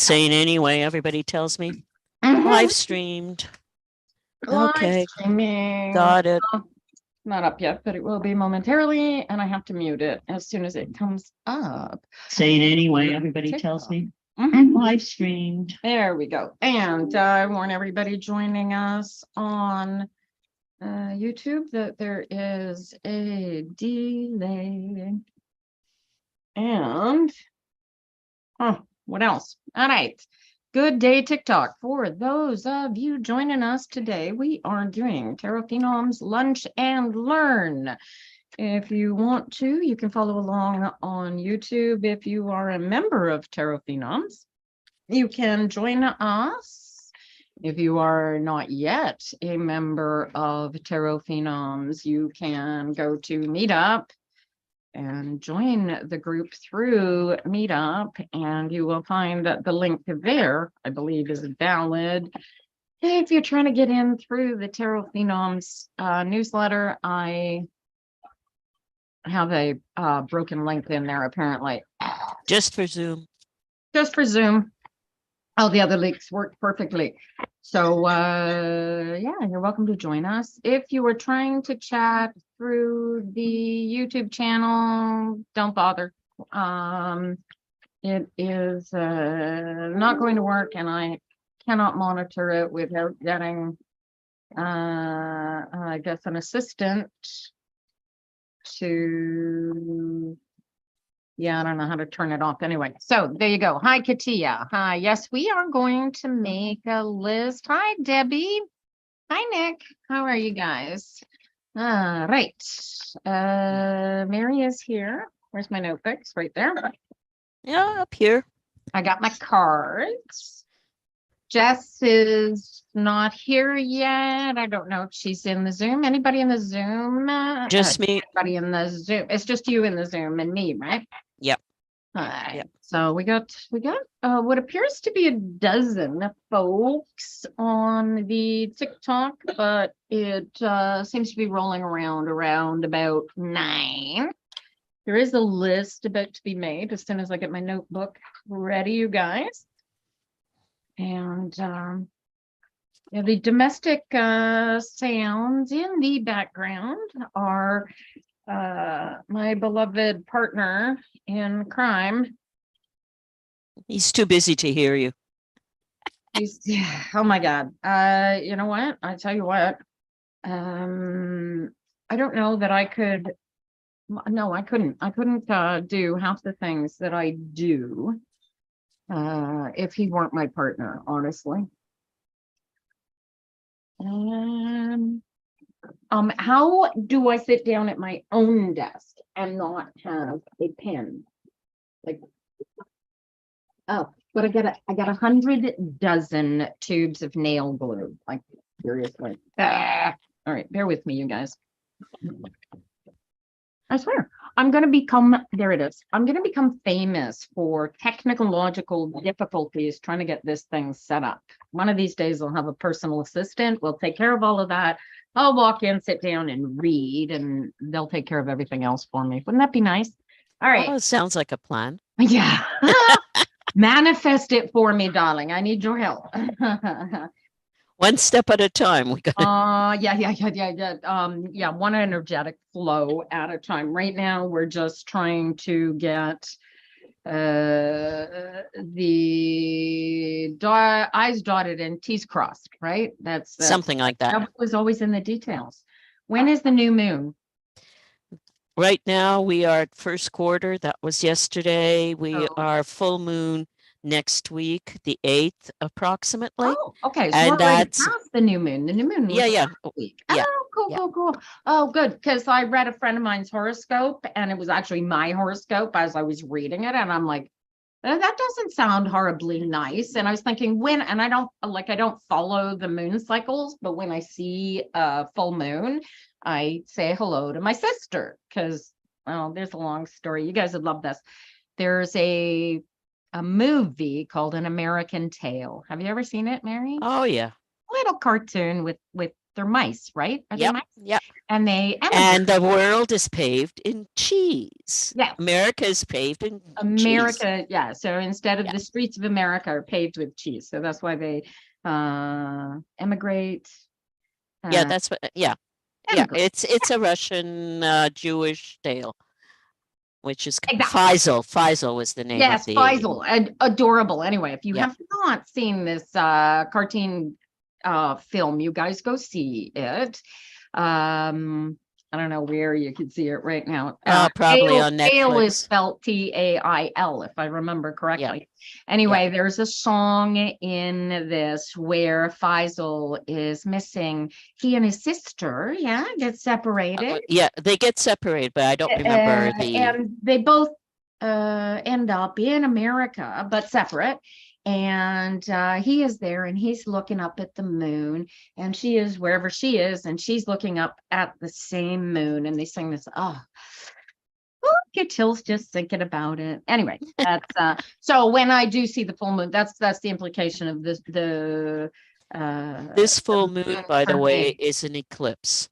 Saying anyway, everybody tells me. Live streamed. Okay. Live streaming. Got it. Not up yet, but it will be momentarily, and I have to mute it as soon as it comes up. Saying anyway, everybody tells me. Live streamed. There we go. And I warn everybody joining us on YouTube that there is a delay. And what else? All right. Good day, TikTok. For those of you joining us today, we are doing Tarot Phenoms Lunch and Learn. If you want to, you can follow along on YouTube. If you are a member of Tarot Phenoms, you can join us. If you are not yet a member of Tarot Phenoms, you can go to Meetup and join the group through Meetup, and you will find that the link there, I believe, is valid. If you're trying to get in through the Tarot Phenoms newsletter, I have a broken link in there, apparently. Just for Zoom. Just for Zoom. All the other links work perfectly. So, yeah, you're welcome to join us. If you were trying to chat through the YouTube channel, don't bother. It is not going to work, and I cannot monitor it without getting, I guess, an assistant to... Yeah, I don't know how to turn it off anyway. So there you go. Hi, Katia. Hi. Yes, we are going to make a list. Hi, Debbie. Hi, Nick. How are you guys? All right. Mary is here. Where's my notebooks? Right there. Yeah, up here. I got my cards. Jess is not here yet. I don't know if she's in the Zoom. Anybody in the Zoom? Just me. Anybody in the Zoom? It's just you in the Zoom and me, right? Yep. All right. Yep. So we got what appears to be a dozen folks on the TikTok, but it seems to be rolling around about 9. There is a list about to be made as soon as I get my notebook ready, you guys. And yeah, the domestic sounds in the background are my beloved partner in crime. He's too busy to hear you. Yeah, oh my God. You know what? I tell you what. I don't know that I could. No, I couldn't. I couldn't do half the things that I do if he weren't my partner, honestly. How do I sit down at my own desk and not have a pen? Like, oh, but I got 100 dozen tubes of nail glue. Like, seriously. All right, bear with me, you guys. I swear, I'm going to become, there it is. I'm going to become famous for technological difficulties trying to get this thing set up. One of these days, I'll have a personal assistant. We'll take care of all of that. I'll walk in, sit down and read, and they'll take care of everything else for me. Wouldn't that be nice? All right. Oh, it sounds like a plan. Yeah. Manifest it for me, darling. I need your help. One step at a time. We got yeah, one energetic flow at a time. Right now, we're just trying to get the I's dotted and T's crossed, right? That's something like that. That was always in the details. When is the new moon? Right now, we are at first quarter. That was yesterday. We are full moon next week, the 8th, approximately. Oh, okay. So and we're that's past the new moon. The new moon was last week. Yeah. Oh, cool. Oh, good. Because I read a friend of mine's horoscope, and it was actually my horoscope as I was reading it, and I'm like, that doesn't sound horribly nice. And I was thinking and I don't follow the moon cycles, but when I see a full moon, I say hello to my sister because, well, there's a long story. You guys would love this. There's a movie called An American Tale. Have you ever seen it, Mary? Oh, yeah. Little cartoon with they're mice, right? Are they Yep. mice? Yep. And they And emigrate. the world is paved in cheese. Yes. America is paved in cheese. America, yeah. So instead of Yeah. the streets of America are paved with cheese. So that's why they emigrate. Yeah, Uh, that's what, yeah. Yeah, emigrate. it's a Russian Jewish tale, which is Exactly. Faisal. Faisal was the name of Yes, the, Faisal, adorable. Anyway, if you yeah. have not seen this cartoon film, you guys go see it. I don't know where you can see it right now. Probably on Tail is Netflix. spelled Tail, if I remember Yeah. correctly. Anyway, there's a song in this where Faisal is missing. He and his sister, get separated. Yeah, they get separated, but I don't remember the, And they both end up in America, but separate. And he is there and he's looking up at the moon, and she is wherever she is, and she's looking up at the same moon. And they sing this, get chills just thinking about it. Anyway, that's so when I do see the full moon, that's the implication of this this full moon, by the way, me. is an eclipse.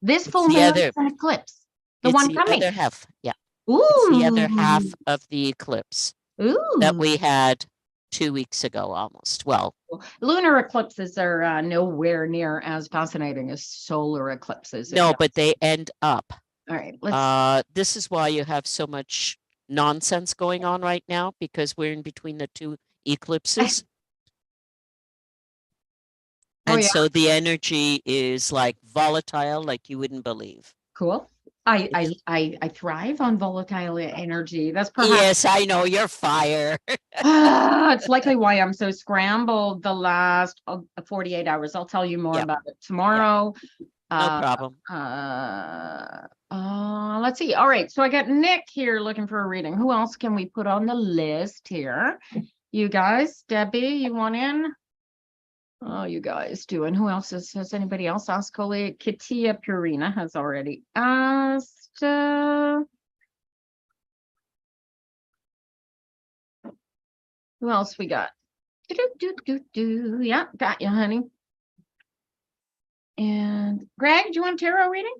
This It's full the moon other, is an eclipse. The it's one the coming. other half. Yeah. It's the other half Ooh. of the eclipse that Ooh. we had 2 weeks ago almost. Well, Lunar eclipses are nowhere near as fascinating as solar eclipses. no, but they end up. All right, let's. This is why you have so much nonsense going on right now, because we're in between the two eclipses. And so the energy is like volatile, like you wouldn't believe. Cool. I thrive on volatile energy. That's perhaps. Yes, I know, you're fire. It's likely why I'm so scrambled the last 48 hours. I'll tell you more about it tomorrow. No problem. Let's see. All right. So I got Nick here looking for a reading. Who else can we put on the list here? You guys, Debbie, you want in? Oh, you guys doing? Who else has anybody else asked? Katia Purina has already asked. Who else we got? Yeah, got you, honey. And Greg, do you want a tarot reading?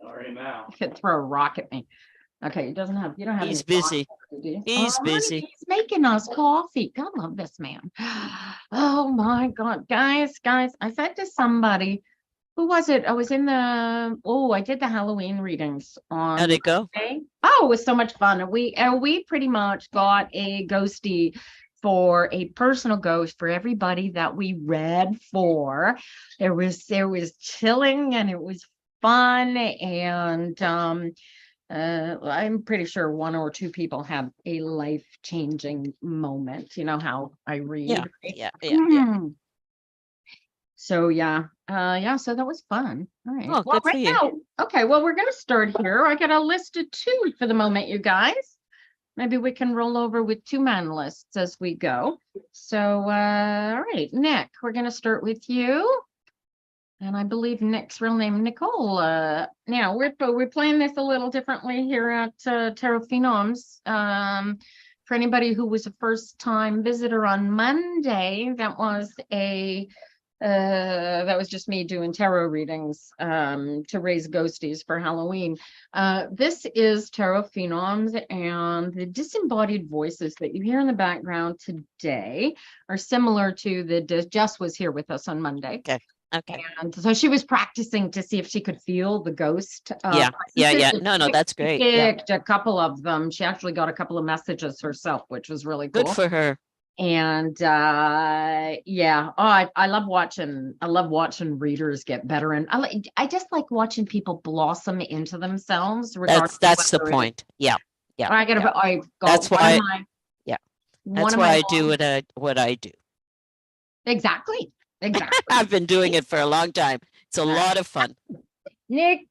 Sorry now. You could throw a rock at me. Okay, you don't have. He's busy. He's busy. Honey, he's making us coffee. God love this man. Oh my God, guys, I said to somebody, who was it? I was in the. I did the Halloween readings on. How'd it go? Monday. Oh, it was so much fun. We pretty much got a ghostie for a personal ghost for everybody that we read for. There was chilling and it was fun, and I'm pretty sure one or two people had a life-changing moment. You know how I read. Yeah. So so that was fun. All right. Oh, Well, good for you. now, okay, well, we're gonna start here. I got a list of two for the moment, you guys. Maybe we can roll over with two-man lists as we go. So all right, Nick, we're gonna start with you. And I believe Nick's real name, Nicole. Now we're playing this a little differently here at Tarot Phenoms. For anybody who was a first-time visitor on Monday, that was just me doing tarot readings to raise ghosties for Halloween. This is Tarot Phenoms, and the disembodied voices that you hear in the background today are similar to Jess was here with us on Monday. Okay. And so she was practicing to see if she could feel the ghost. Yeah. No, that's great. Picked a couple of them. She actually got a couple of messages herself, which was really cool. Good for her. And I love watching readers get better, and I just like watching people blossom into themselves. That's the point. Yeah. That's why I do what I do. Exactly. I've been doing it for a long time. It's a lot of fun. Nicole,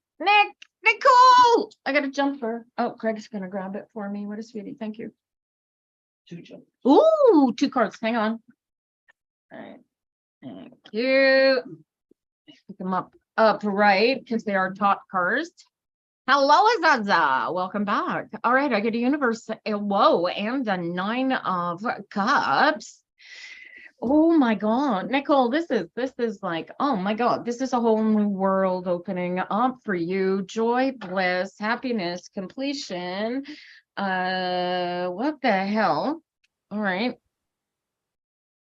I got a jumper. Oh, Craig's gonna grab it for me. What a sweetie. Thank you. 2 jumpers. Ooh, 2 cards. Hang on. All right. Thank you. Pick them up upright because they are top cards. Hello, Azaza. Welcome back. All right, I get a universe. Whoa, and the 9 of Cups. Oh my God, Nicole, this is like, oh my God, this is a whole new world opening up for you. Joy, bliss, happiness, completion. What the hell? All right.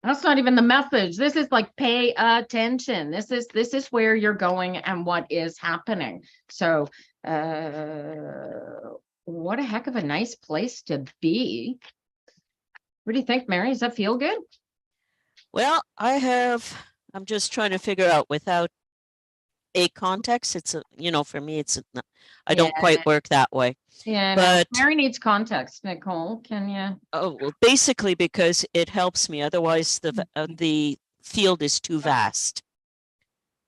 That's not even the message. This is like pay attention. This is where you're going and what is happening. So what a heck of a nice place to be. What do you think, Mary? Does that feel good? Well, I'm just trying to figure out without a context. It's for me, I don't quite Yeah. work that way. Yeah, no, But Mary needs context, Nicole. Can you? well, basically because it helps me. Otherwise, the field is too vast.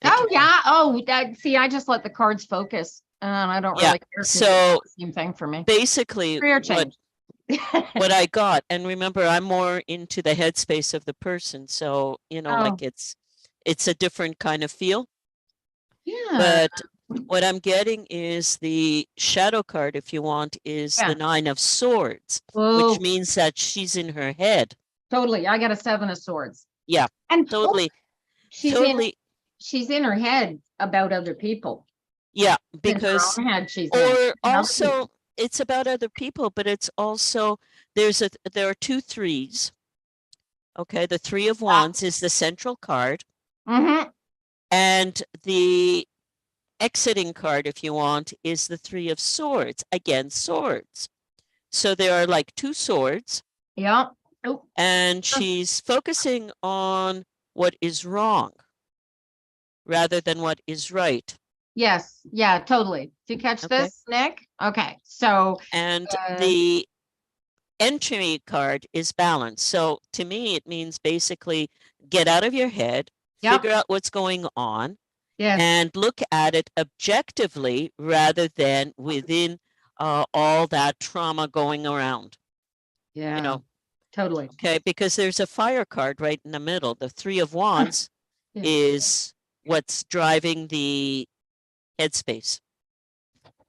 Oh yeah. Oh, see, I just let the cards focus, and I don't Yeah. really care. 'Cause it's So the same thing for me. basically, Career change. what I got, and remember, I'm more into the headspace of the person. So like Oh, it's a different kind of feel. yeah. But what I'm getting is the shadow card, if you want, is Yeah. the 9 of Swords, Oh, which means that she's in her head. totally. I got a 7 of Swords. Yeah, And totally, she's in her head about other people. Yeah, In her because, own head, she's in. or And other also people. it's about other people, but it's also, there are 2 3s. Okay, the 3 of Wands is the central card, Mhm. and the exiting card, if you want, is the 3 of Swords. Again, swords. So there are like 2 swords, Yeah. Oh, and she's focusing on what is wrong rather than what is right. yes. Yeah, totally. Do you catch Okay. this, Nick? Okay. So, And the entry card is balance. So to me, it means basically get out of your head, yep. figure out what's going on, Yes. and look at it objectively rather than within all that trauma going around. Yeah. Totally. Okay, because there's a fire card right in the middle. The 3 of Wands Yeah. is what's driving the headspace.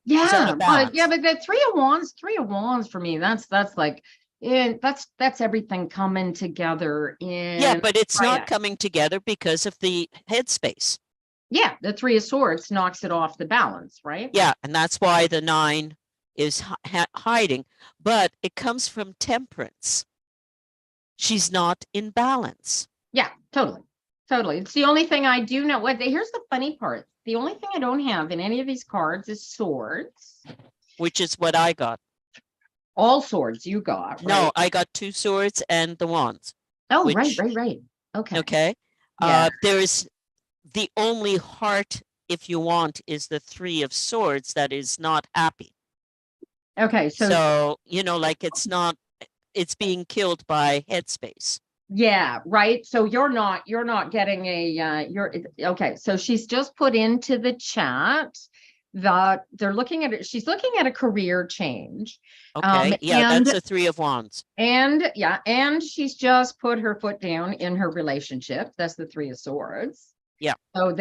She's out Yeah, of but balance. the 3 of Wands for me, that's like, that's everything coming together Yeah, in but it's not triad. coming together because of the headspace. Yeah, the 3 of Swords knocks it off the balance, right? Yeah, and that's why the 9 is hiding, but it comes from temperance. She's not in balance. Yeah, totally. Totally. It's the only thing I do know. Here's the funny part. The only thing I don't have in any of these cards is swords. Which is what I got. All swords you got, right? No, I got 2 swords and the wands. Oh, which, right. Okay. Okay. Yeah. There is the only heart, if you want, is the 3 of swords that is not happy. Okay. So, like it's being killed by headspace. Yeah, right. So you're not getting okay. So she's just put into the chat that they're looking at it. She's looking at a career change. Okay. Yeah, that's a 3 of wands. And she's just put her foot down in her relationship. That's the 3 of swords. Yeah. So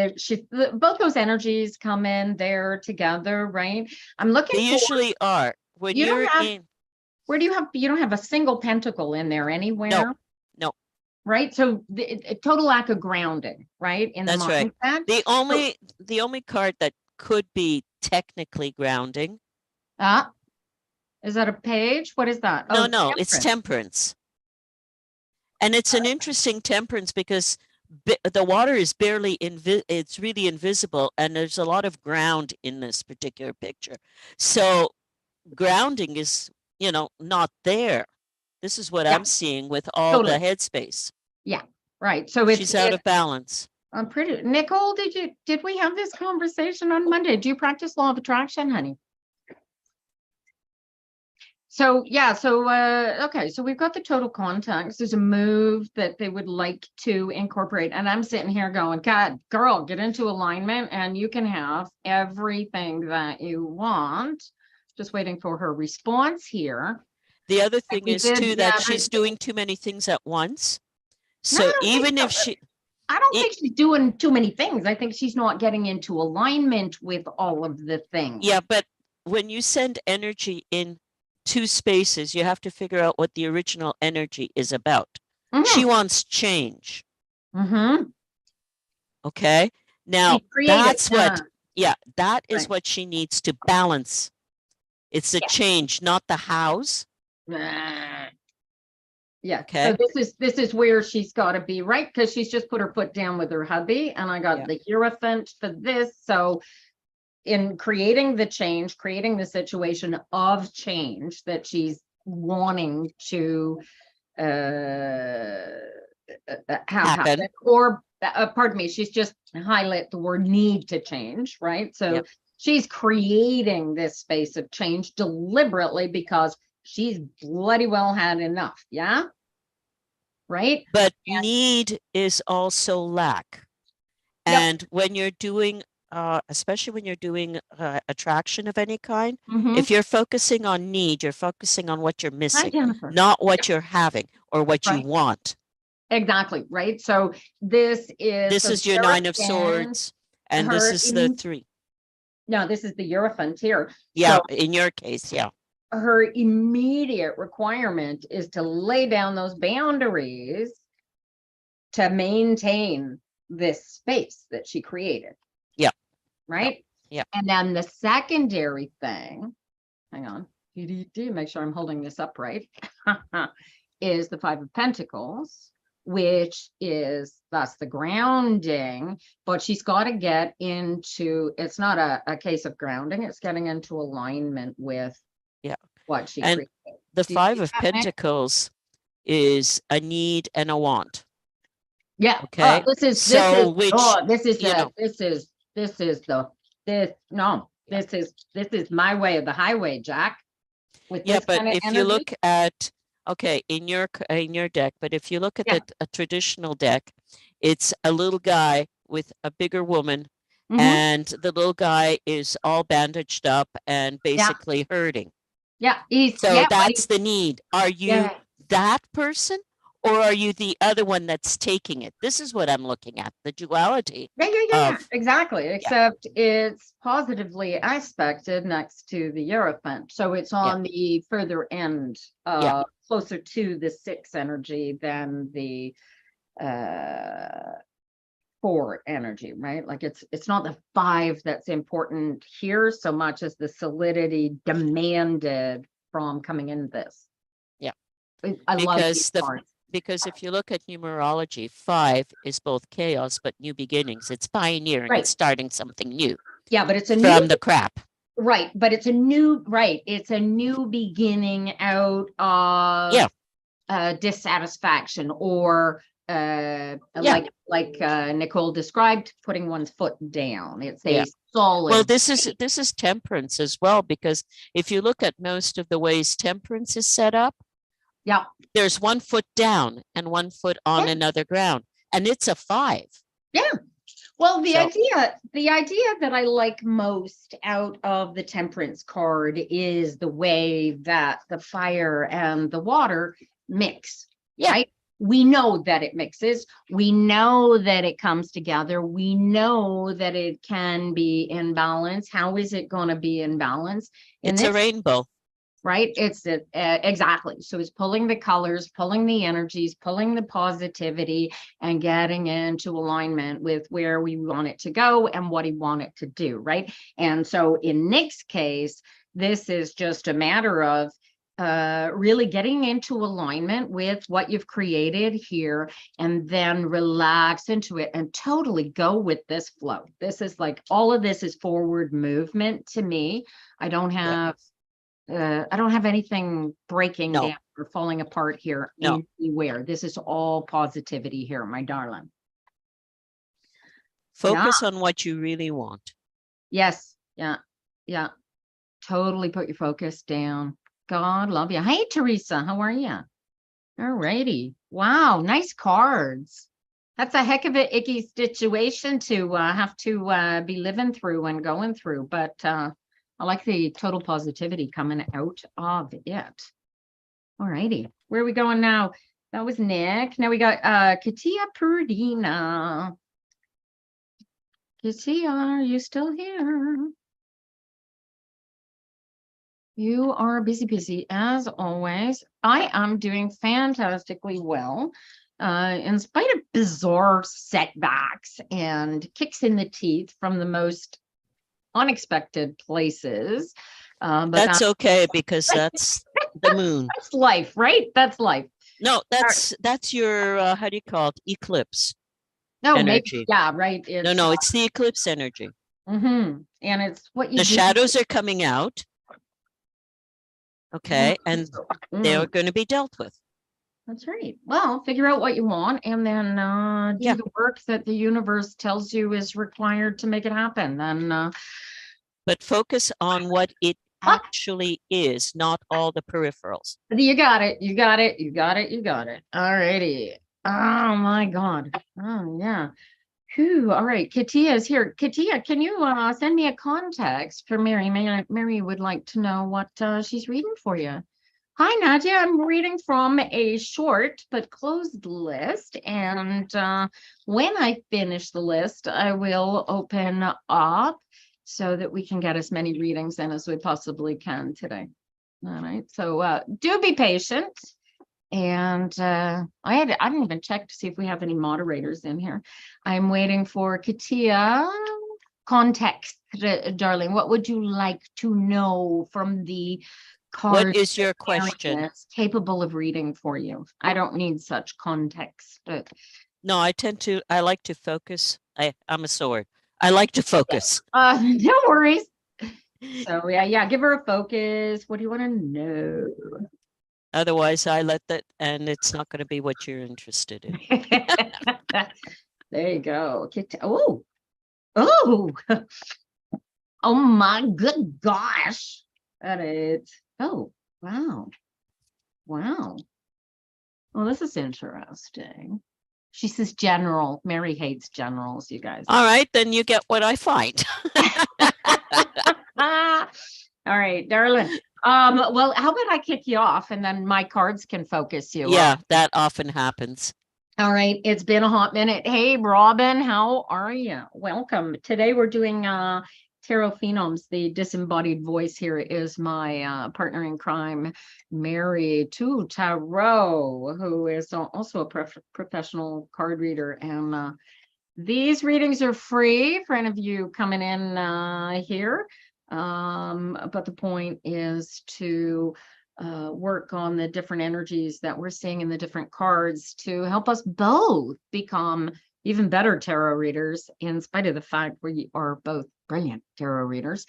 both those energies come in there together, right? I'm looking They usually are. When you you're don't have, in. where do you have, you don't have a single pentacle in there anywhere? No. Right. So the total lack of grounding, right? In That's the right. mindset. The only card that could be technically grounding. Is that a page? What is that? No, no, it's temperance. And it's an interesting temperance because the water is barely it's really invisible, and there's a lot of ground in this particular picture. So grounding is, not there. This is what I'm seeing with all the headspace. Yeah, right. So she's out of balance. I'm pretty. Nicole, did we have this conversation on Monday? Do you practice law of attraction, honey? So yeah, okay, so we've got the total context. There's a move that they would like to incorporate, and I'm sitting here going, God, girl, get into alignment and you can have everything that you want. Just waiting for her response here. The other thing is too that she's doing too many things at once. So even if I don't think she's doing too many things. I think she's not getting into alignment with all of the things. Yeah, but when you send energy in 2 spaces, you have to figure out what the original energy is about. She wants change. Okay. Now that's what, that is what she needs to balance. It's the change, not the house. Yeah. Okay. So this is where she's got to be, right? Because she's just put her foot down with her hubby, and I got the Hierophant for this. So in creating the change, creating the situation of change that she's wanting to have happen, or pardon me, she's just highlight the word need to change, right? So she's creating this space of change deliberately because she's bloody well had enough. Yeah. Right. But need is also lack. And when you're doing, especially when you're doing attraction of any kind, if you're focusing on need, you're focusing on what you're missing, not what you're having or what you want. Exactly. Right. So this is your 9 of Swords, and this is the 3. No, this is the Hierophant here. Yeah, so in your case, her immediate requirement is to lay down those boundaries to maintain this space that she created. Yeah. Right? Yeah. And then the secondary thing, hang on, make sure I'm holding this up right, is the 5 of Pentacles, which is that's the grounding, but she's got to get into, it's not a case of grounding, it's getting into alignment with what she created. The 5 of Pentacles is a need and a want. Yeah. Okay. This is my way of the highway, Jack. With this but kind of if energy. you look at in your deck, but if you look at a traditional deck, it's a little guy with a bigger woman, and the little guy is all bandaged up and basically hurting. Yeah. That's the need. Are you that person, or are you the other one that's taking it? This is what I'm looking at, the duality. Exactly. Except it's positively aspected next to the Hierophant. So it's on the further end, closer to the 6 energy than the 4 energy, right? Like it's not the 5 that's important here so much as the solidity demanded from coming in this. I love these cards. Because if you look at numerology, 5 is both chaos but new beginnings. It's pioneering. It's starting something new. Yeah, but it's from the crap. Right, but it's a new It's a new beginning out of dissatisfaction or like Nicole described, putting one's foot down. It's a solid. Well, this is temperance as well, because if you look at most of the ways temperance is set up, there's 1 foot down and 1 foot on another ground, and it's a 5. Well, the idea that I like most out of the temperance card is the way that the fire and the water mix. Right? We know that it mixes. We know that it comes together. We know that it can be in balance. How is it going to be in balance? It's a rainbow. Right? It's exactly. So it's pulling the colors, pulling the energies, pulling the positivity, and getting into alignment with where we want it to go and what he want it to do. Right. And so in Nick's case, this is just a matter of really getting into alignment with what you've created here, and then relax into it and totally go with this flow. This is like, all of this is forward movement to me. I don't have anything breaking down or falling apart here anywhere. This is all positivity here, my darling. Focus on what you really want. Yes. Yeah. Totally put your focus down. God love you. Hey, Teresa, how are you? All righty. Wow, nice cards. That's a heck of an icky situation to have to be living through and going through, but I like the total positivity coming out of it. All righty. Where are we going now? That was Nick. Now we got Katia Purdina. Katia, are you still here? You are busy as always. I am doing fantastically well. in spite of bizarre setbacks and kicks in the teeth from the most unexpected places. But That's okay because that's the moon. that's life, right? That's life. No, that's your how do you call it? Eclipse No, maybe, energy. yeah, right. No, it's the eclipse energy. And it's what you The do. shadows are coming out. Okay, and they're Mm, going to be dealt with. that's right. Well, figure out what you want and then do Yeah. the work that the universe tells you is required to make it happen. Then But focus on what it actually is, not all the peripherals. you got it. You got it. You got it. You got it. All righty. Oh my God. Oh yeah. Whew. All right. Katia is here. Katia, can you send me a context for Mary? Mary would like to know what she's reading for you. Hi, Nadia. I'm reading from a short but closed list. And when I finish the list, I will open up so that we can get as many readings in as we possibly can today. All right. So do be patient. And I didn't even check to see if we have any moderators in here. I'm waiting for Katia. Context, darling. What would you like to know from the card? What is your question? That's capable of reading for you. I don't need such context. No, I like to focus. I'm a sword. I like to focus. No worries. So yeah, give her a focus. What do you want to know? Otherwise, I let that, and it's not going to be what you're interested in. There you go. Oh, oh my good gosh. That is. Oh, wow. Wow. Well, this is interesting. She says general. Mary hates generals, you guys. All right, then you get what I find. All right, darling. Well, how about I kick you off and then my cards can focus you? Yeah, that often happens. All right, it's been a hot minute. Hey, Robin, how are you? Welcome. Today we're doing Tarot Phenoms. The disembodied voice here is my partner in crime, Mary to Tarot, who is also a professional card reader. And these readings are free for any of you coming in here. But the point is to work on the different energies that we're seeing in the different cards to help us both become even better tarot readers, in spite of the fact we are both brilliant tarot readers.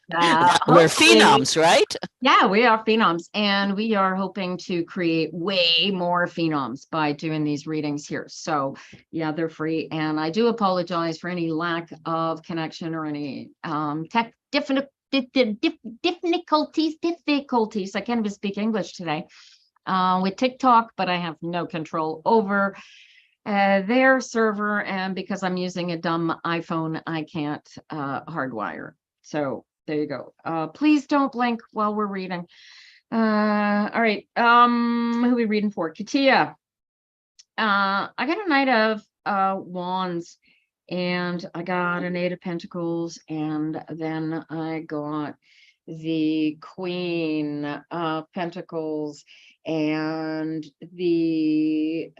And, we're phenoms, right? Yeah, we are phenoms, and we are hoping to create way more phenoms by doing these readings here. So yeah, they're free, and I do apologize for any lack of connection or any tech difficulties. I can't even speak English today with TikTok, but I have no control over their server, and because I'm using a dumb iPhone, I can't hardwire. So there you go. Please don't blink while we're reading. All right. Who are we reading for? Katia. I got a Knight of Wands, and I got an Eight of Pentacles, and then I got the Queen of Pentacles and the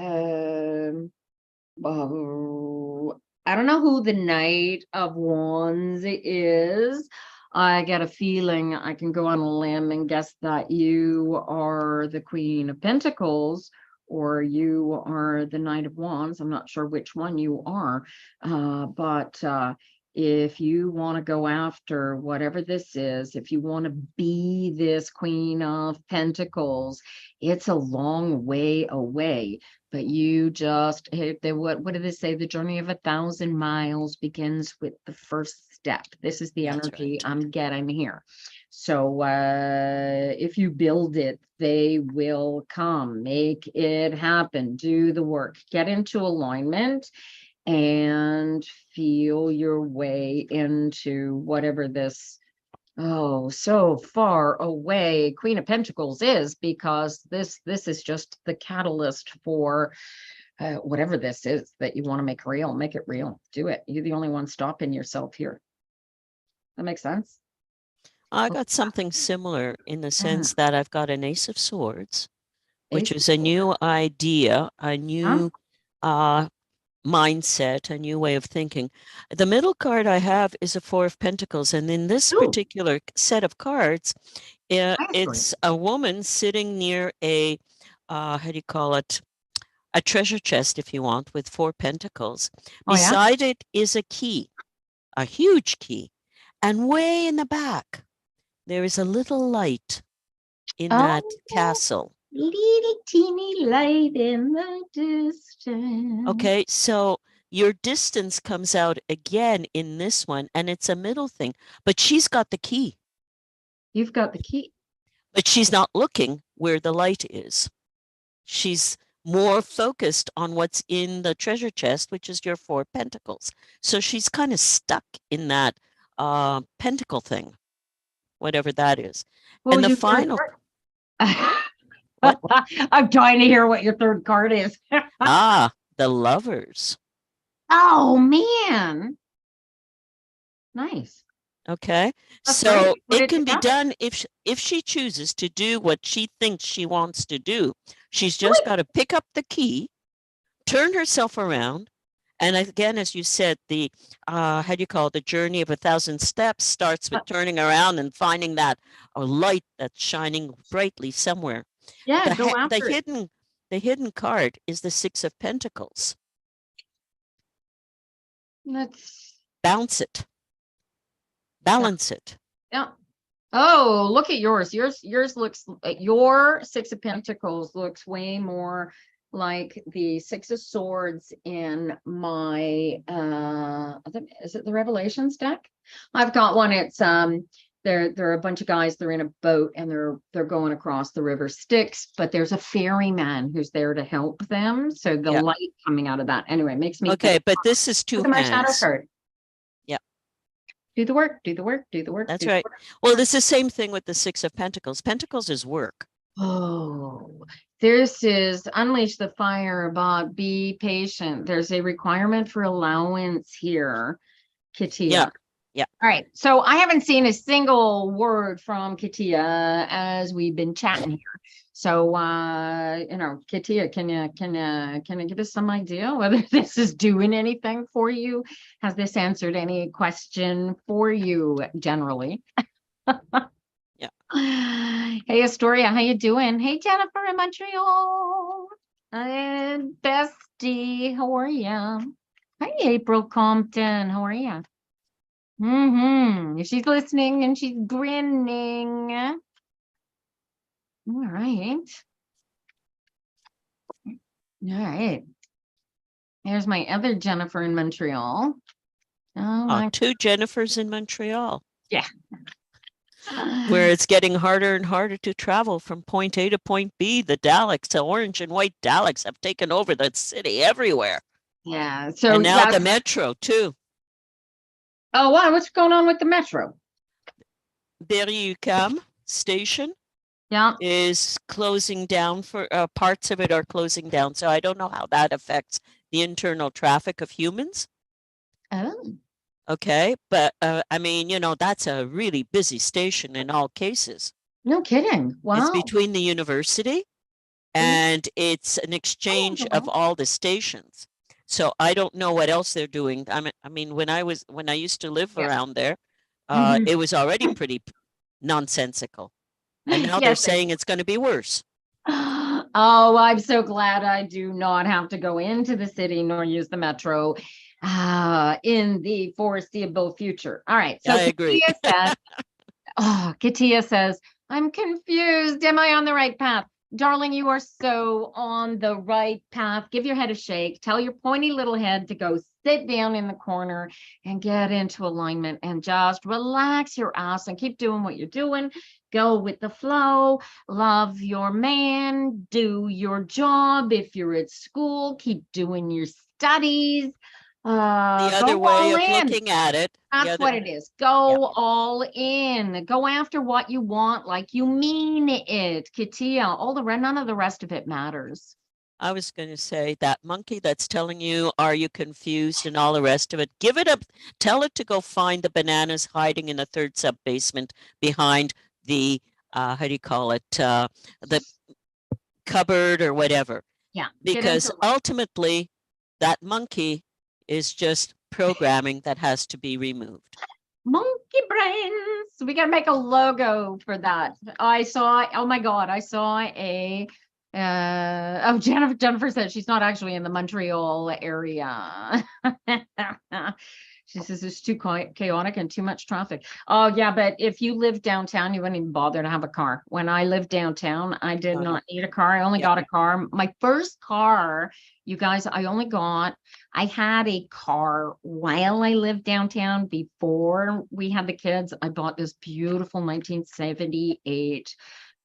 I don't know who the Knight of Wands is. I get a feeling I can go on a limb and guess that you are the Queen of Pentacles or you are the Knight of Wands. I'm not sure which one you are, but if you want to go after whatever this is, if you want to be this Queen of Pentacles, it's a long way away. But you just, what do they say? The journey of 1,000 miles begins with the first step. This is the energy I'm getting here. So if you build it, they will come. Make it happen. Do the work. Get into alignment and feel your way into whatever this so far away Queen of Pentacles is, because this is just the catalyst for whatever this is that you want to make real. Make it real. Do it. You're the only one stopping yourself here. That makes sense? I got something similar in the sense that I've got an Ace of Swords, which is a new idea, a new mindset, a new way of thinking. The middle card I have is a Four of Pentacles, and in this Ooh. particular set of cards, Nicely. it's a woman sitting near a, how do you call it? A treasure chest, if you want, with Four Pentacles. Oh, yeah? Beside it is a key, a huge key. And way in the back, there is a little light in that Oh. castle. Little teeny light in the distance. Okay, so your distance comes out again in this one, and it's a middle thing, but she's got the key, You've got the key. but she's not looking where the light is. She's more focused on what's in the treasure chest, which is your Four Pentacles. So she's kind of stuck in that pentacle thing, whatever that is. What And was the your third final, card? What? I'm trying to hear what your third card is. the Lovers. Oh, man. Nice. Okay, That's so great. Put it can be together. done if she chooses to do what she thinks she wants to do. She's just got to pick up the key, turn herself around, and again, as you said, the how do you call it? The journey of 1,000 steps starts with turning around and finding that light that's shining brightly somewhere. Yeah, The go after it. hidden card is the Six of Pentacles. Let's Bounce it. Balance it. yeah. Oh, look at yours. Yours looks your Six of Pentacles looks way more like the Six of Swords in my is it the Revelations deck? I've got one. It's there are a bunch of guys, they're in a boat and they're going across the river Styx, but there's a ferryman who's there to help them. So the light coming out of that anyway makes me okay, think, but this is two look at my shadow hands. card. Yeah. Do the work, do the work, do the work. That's do the right. work. Well, it's the same thing with the Six of Pentacles. Pentacles is work. Oh, this is unleash the fire, Bob. Be patient. There's a requirement for allowance here, Katia. Yeah. Yeah. All right. So I haven't seen a single word from Katia as we've been chatting here. So Katia, can you give us some idea whether this is doing anything for you? Has this answered any question for you generally? Yeah. Hey, Astoria, how you doing? Hey, Jennifer in Montreal. And Bestie, how are you? Hi, April Compton, how are you? She's listening and she's grinning. All right. All right. Here's my other Jennifer in Montreal. Oh, two Jennifers in Montreal. Yeah. Where it's getting harder and harder to travel from point A to point B. The Daleks, the orange and white Daleks have taken over the city everywhere. Yeah. So and now the metro too. Oh, wow. What's going on with the metro? Berry-UQAM station is closing down for parts of it are closing down. So I don't know how that affects the internal traffic of humans. Oh. Okay, but I mean, that's a really busy station in all cases. No kidding. Wow. It's between the university and it's an exchange of all the stations. So I don't know what else they're doing. I mean, when I used to live around there, it was already pretty nonsensical. And now they're saying it's going to be worse. Oh, I'm so glad I do not have to go into the city nor use the metro in the foreseeable future. All right. So I agree. Katia says, I'm confused. Am I on the right path? Darling, you are so on the right path. Give your head a shake. Tell your pointy little head to go sit down in the corner and get into alignment and just relax your ass and keep doing what you're doing. Go with the flow. Love your man. Do your job. If you're at school, keep doing your studies. The other way of looking at it. That's what it is. Go all in. Go after what you want, like you mean it, Katia. None of the rest of it matters. I was going to say that monkey that's telling you, are you confused and all the rest of it, give it up. Tell it to go find the bananas hiding in the third sub basement behind the, how do you call it? The cupboard or whatever. Yeah. Because ultimately that monkey is just programming that has to be removed. Monkey brains. We got to make a logo for that. I saw, oh my God, I saw Jennifer said she's not actually in the Montreal area. She says it's too chaotic and too much traffic. Oh yeah, but if you live downtown, you wouldn't even bother to have a car. When I lived downtown, I did not need a car. I only got a car. My first car, you guys, I had a car while I lived downtown before we had the kids. I bought this beautiful 1978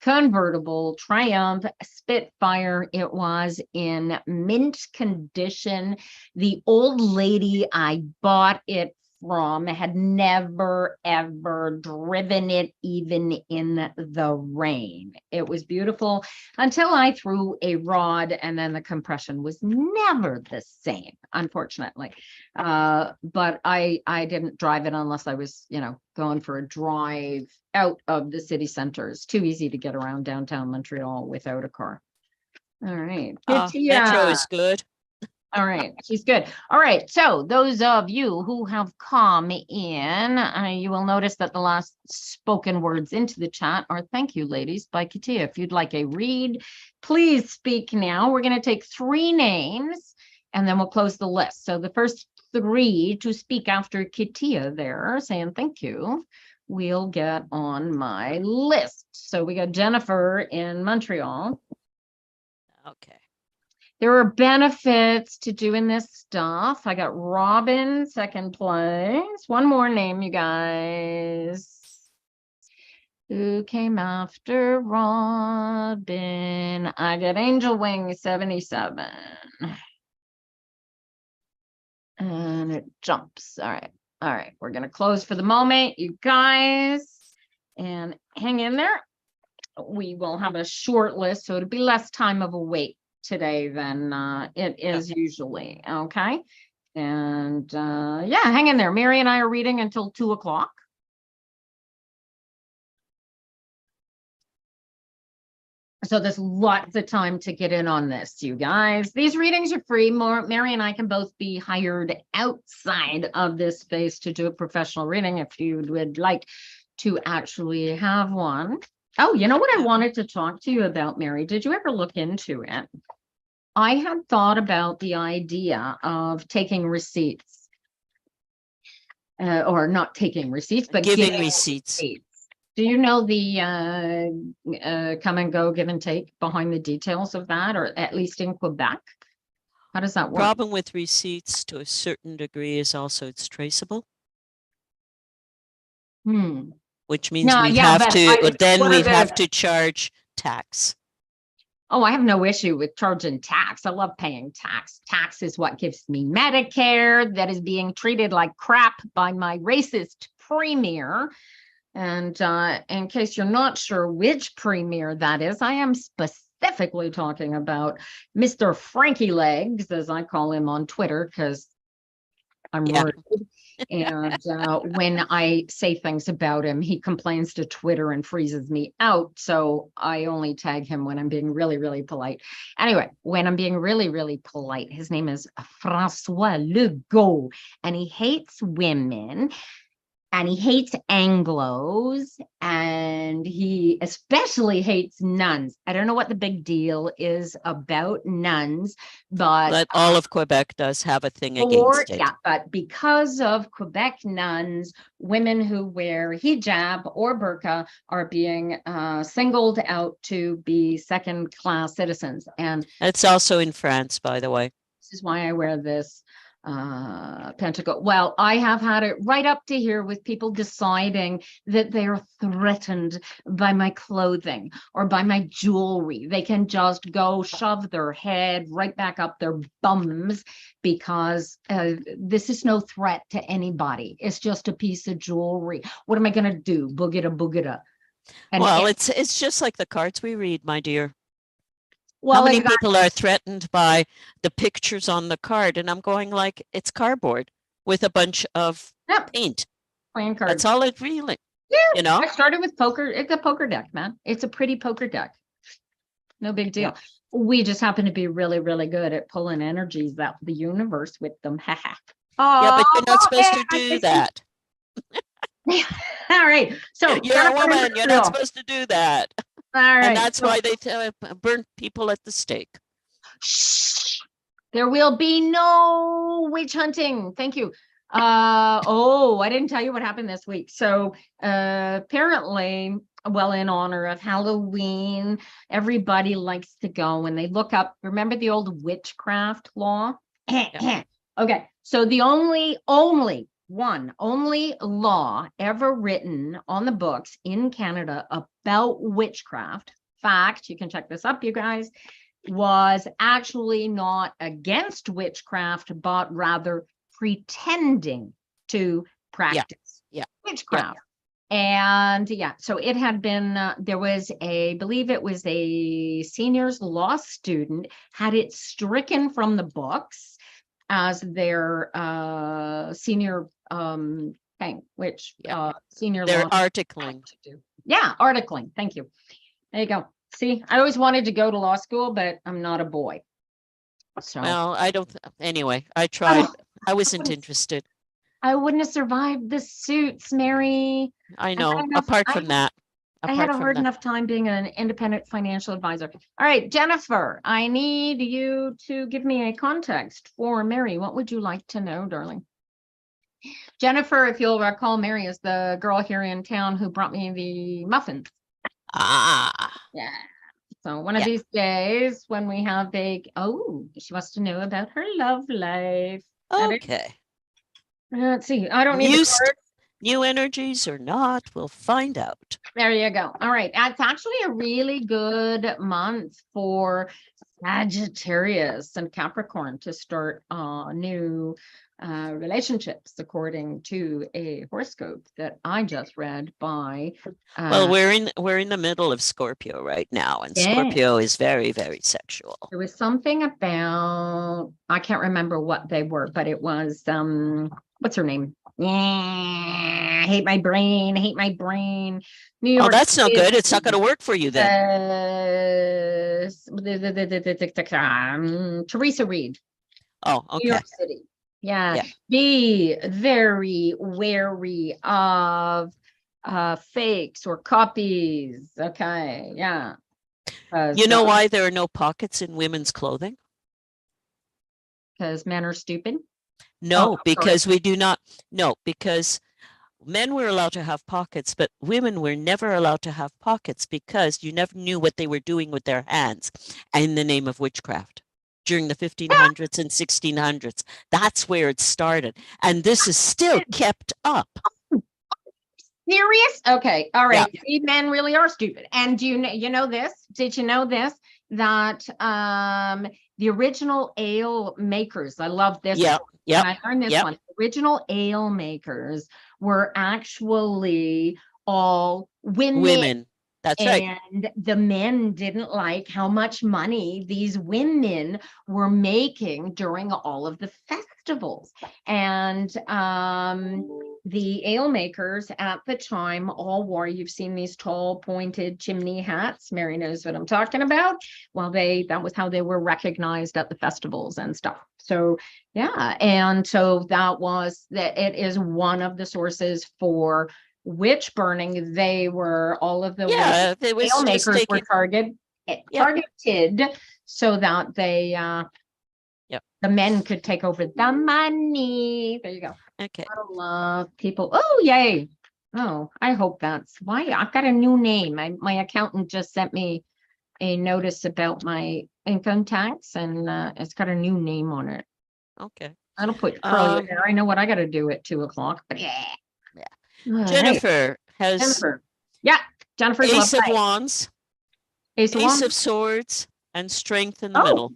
convertible Triumph Spitfire. It was in mint condition. The old lady I bought it from had never ever driven it even in the rain. It was beautiful until I threw a rod, and then the compression was never the same, unfortunately. But I didn't drive it unless I was, going for a drive out of the city center. It's too easy to get around downtown Montreal without a car. All right. Metro is good. All right, she's good. All right, so those of you who have come in, you will notice that the last spoken words into the chat are "thank you, ladies" by Katia. If you'd like a read, please speak now. We're going to take 3 names and then we'll close the list. So the first 3 to speak after Katia there saying thank you, we'll get on my list. So we got Jennifer in Montreal. Okay. There are benefits to doing this stuff. I got Robin, second place. One more name, you guys. Who came after Robin? I got Angel Wing 77. And it jumps. All right. All right. We're going to close for the moment, you guys. And hang in there. We will have a short list, so it'll be less time of a wait today than it is usually. Okay. And yeah, hang in there. Mary and I are reading until 2 o'clock. So there's lots of time to get in on this, you guys. These readings are free. Mary and I can both be hired outside of this space to do a professional reading if you would like to actually have one. Oh, you know what I wanted to talk to you about, Mary? Did you ever look into it? I had thought about the idea of taking receipts, or not taking receipts, but giving receipts. Do you know the come and go, give and take behind the details of that, or at least in Quebec? How does that work? Problem with receipts to a certain degree is also it's traceable. Which means we'd have to charge tax. Oh, I have no issue with charging tax. I love paying tax. Tax is what gives me Medicare that is being treated like crap by my racist premier. And in case you're not sure which premier that is, I am specifically talking about Mr. Frankie Legs, as I call him on Twitter, because I'm rude. And when I say things about him, he complains to Twitter and freezes me out. So I only tag him when I'm being really, really polite. Anyway, when I'm being really, really polite, his name is François Legault, and he hates women. And he hates Anglos, and he especially hates nuns. I don't know what the big deal is about nuns, but all of Quebec does have a thing against it. Yeah, but because of Quebec nuns, women who wear hijab or burqa are being singled out to be second-class citizens. And it's also in France, by the way. This is why I wear this pentacle. Well, I have had it right up to here with people deciding that they are threatened by my clothing or by my jewelry. They can just go shove their head right back up their bums because this is no threat to anybody. It's just a piece of jewelry. What am I going to do? Boogita boogita. Well, it's just like the cards we read, my dear. Well, how many people are threatened by the pictures on the card? And I'm going like, it's cardboard with a bunch of paint. Playing cards. That's all it really, I started with poker. It's a poker deck, man. It's a pretty poker deck. No big deal. Yeah. We just happen to be really, really good at pulling energies out of the universe with them. Yeah, but you're not supposed to and do that. All right. So You're a Jennifer woman. You're not Industrial. supposed to do that. All And right. that's So- why they burn people at the stake. Shh. There will be no witch hunting. Thank you. Oh, I didn't tell you what happened this week. So apparently, well, in honor of Halloween, everybody likes to go and they look up, remember the old witchcraft law? Yeah. Okay, so the only law ever written on the books in Canada about witchcraft, fact, you can check this up, you guys, was actually not against witchcraft, but rather pretending to practice witchcraft. And yeah, so it had been, there was I believe it was a seniors law student, had it stricken from the books as their senior thing, which senior They're law. articling. Yeah, articling. Thank you. There you go. See, I always wanted to go to law school, but I'm not a boy. So Well, I don't. Anyway, I tried. Oh. I wasn't interested. I wouldn't have survived the suits, Mary. I know. enough- Apart I from that. I had Apart a from hard that. enough time being an independent financial advisor. All right, Jennifer, I need you to give me a context for Mary. What would you like to know, darling? Jennifer, if you'll recall, Mary is the girl here in town who brought me the muffins. Ah. Yeah. So one of these days when we have she wants to know about her love life. Okay. Let's see. I don't need the card. New energies or not, we'll find out. There you go. All right. It's actually a really good month for Sagittarius and Capricorn to start new relationships, according to a horoscope that I just read by. Well, we're in the middle of Scorpio right now, and Scorpio is very, very sexual. There was something about, I can't remember what they were, but it was what's her name? Yeah, hate my brain. New York. Oh, that's no City. good. It's not going to work for you then. Teresa Reed. Oh, okay. New York City. Yeah. Be very wary of fakes or copies. Okay. Yeah. You know why there are no pockets in women's clothing? Because men are stupid. No, because we do not. No, because men were allowed to have pockets, but women were never allowed to have pockets because you never knew what they were doing with their hands in the name of witchcraft during the 1500s and 1600s. That's where it started. And this is still kept up. Serious? Okay. All right. Yeah. See, men really are stupid. And do you know this? Did you know this? That the original ale makers, I love this. Yeah. Yeah. I learned this one. Original ale makers were actually all women. That's right. And the men didn't like how much money these women were making during all of the festivals. And the ale makers at the time all wore, you've seen these tall pointed chimney hats. Mary knows what I'm talking about. Well, that was how they were recognized at the festivals and stuff. So yeah, and so it is one of the sources for witch burning. They were all of the ale makers were targeted so that they the men could take over the money. There you go. Okay. I love people. Oh, yay. Oh, I hope that's why I've got a new name. My accountant just sent me a notice about my income tax, and it's got a new name on it. Okay. I don't put curly hair. I know what I got to do at 2:00, but yeah. Jennifer has Jennifer's Ace of Wands, Ace of Swords, and Strength in the middle.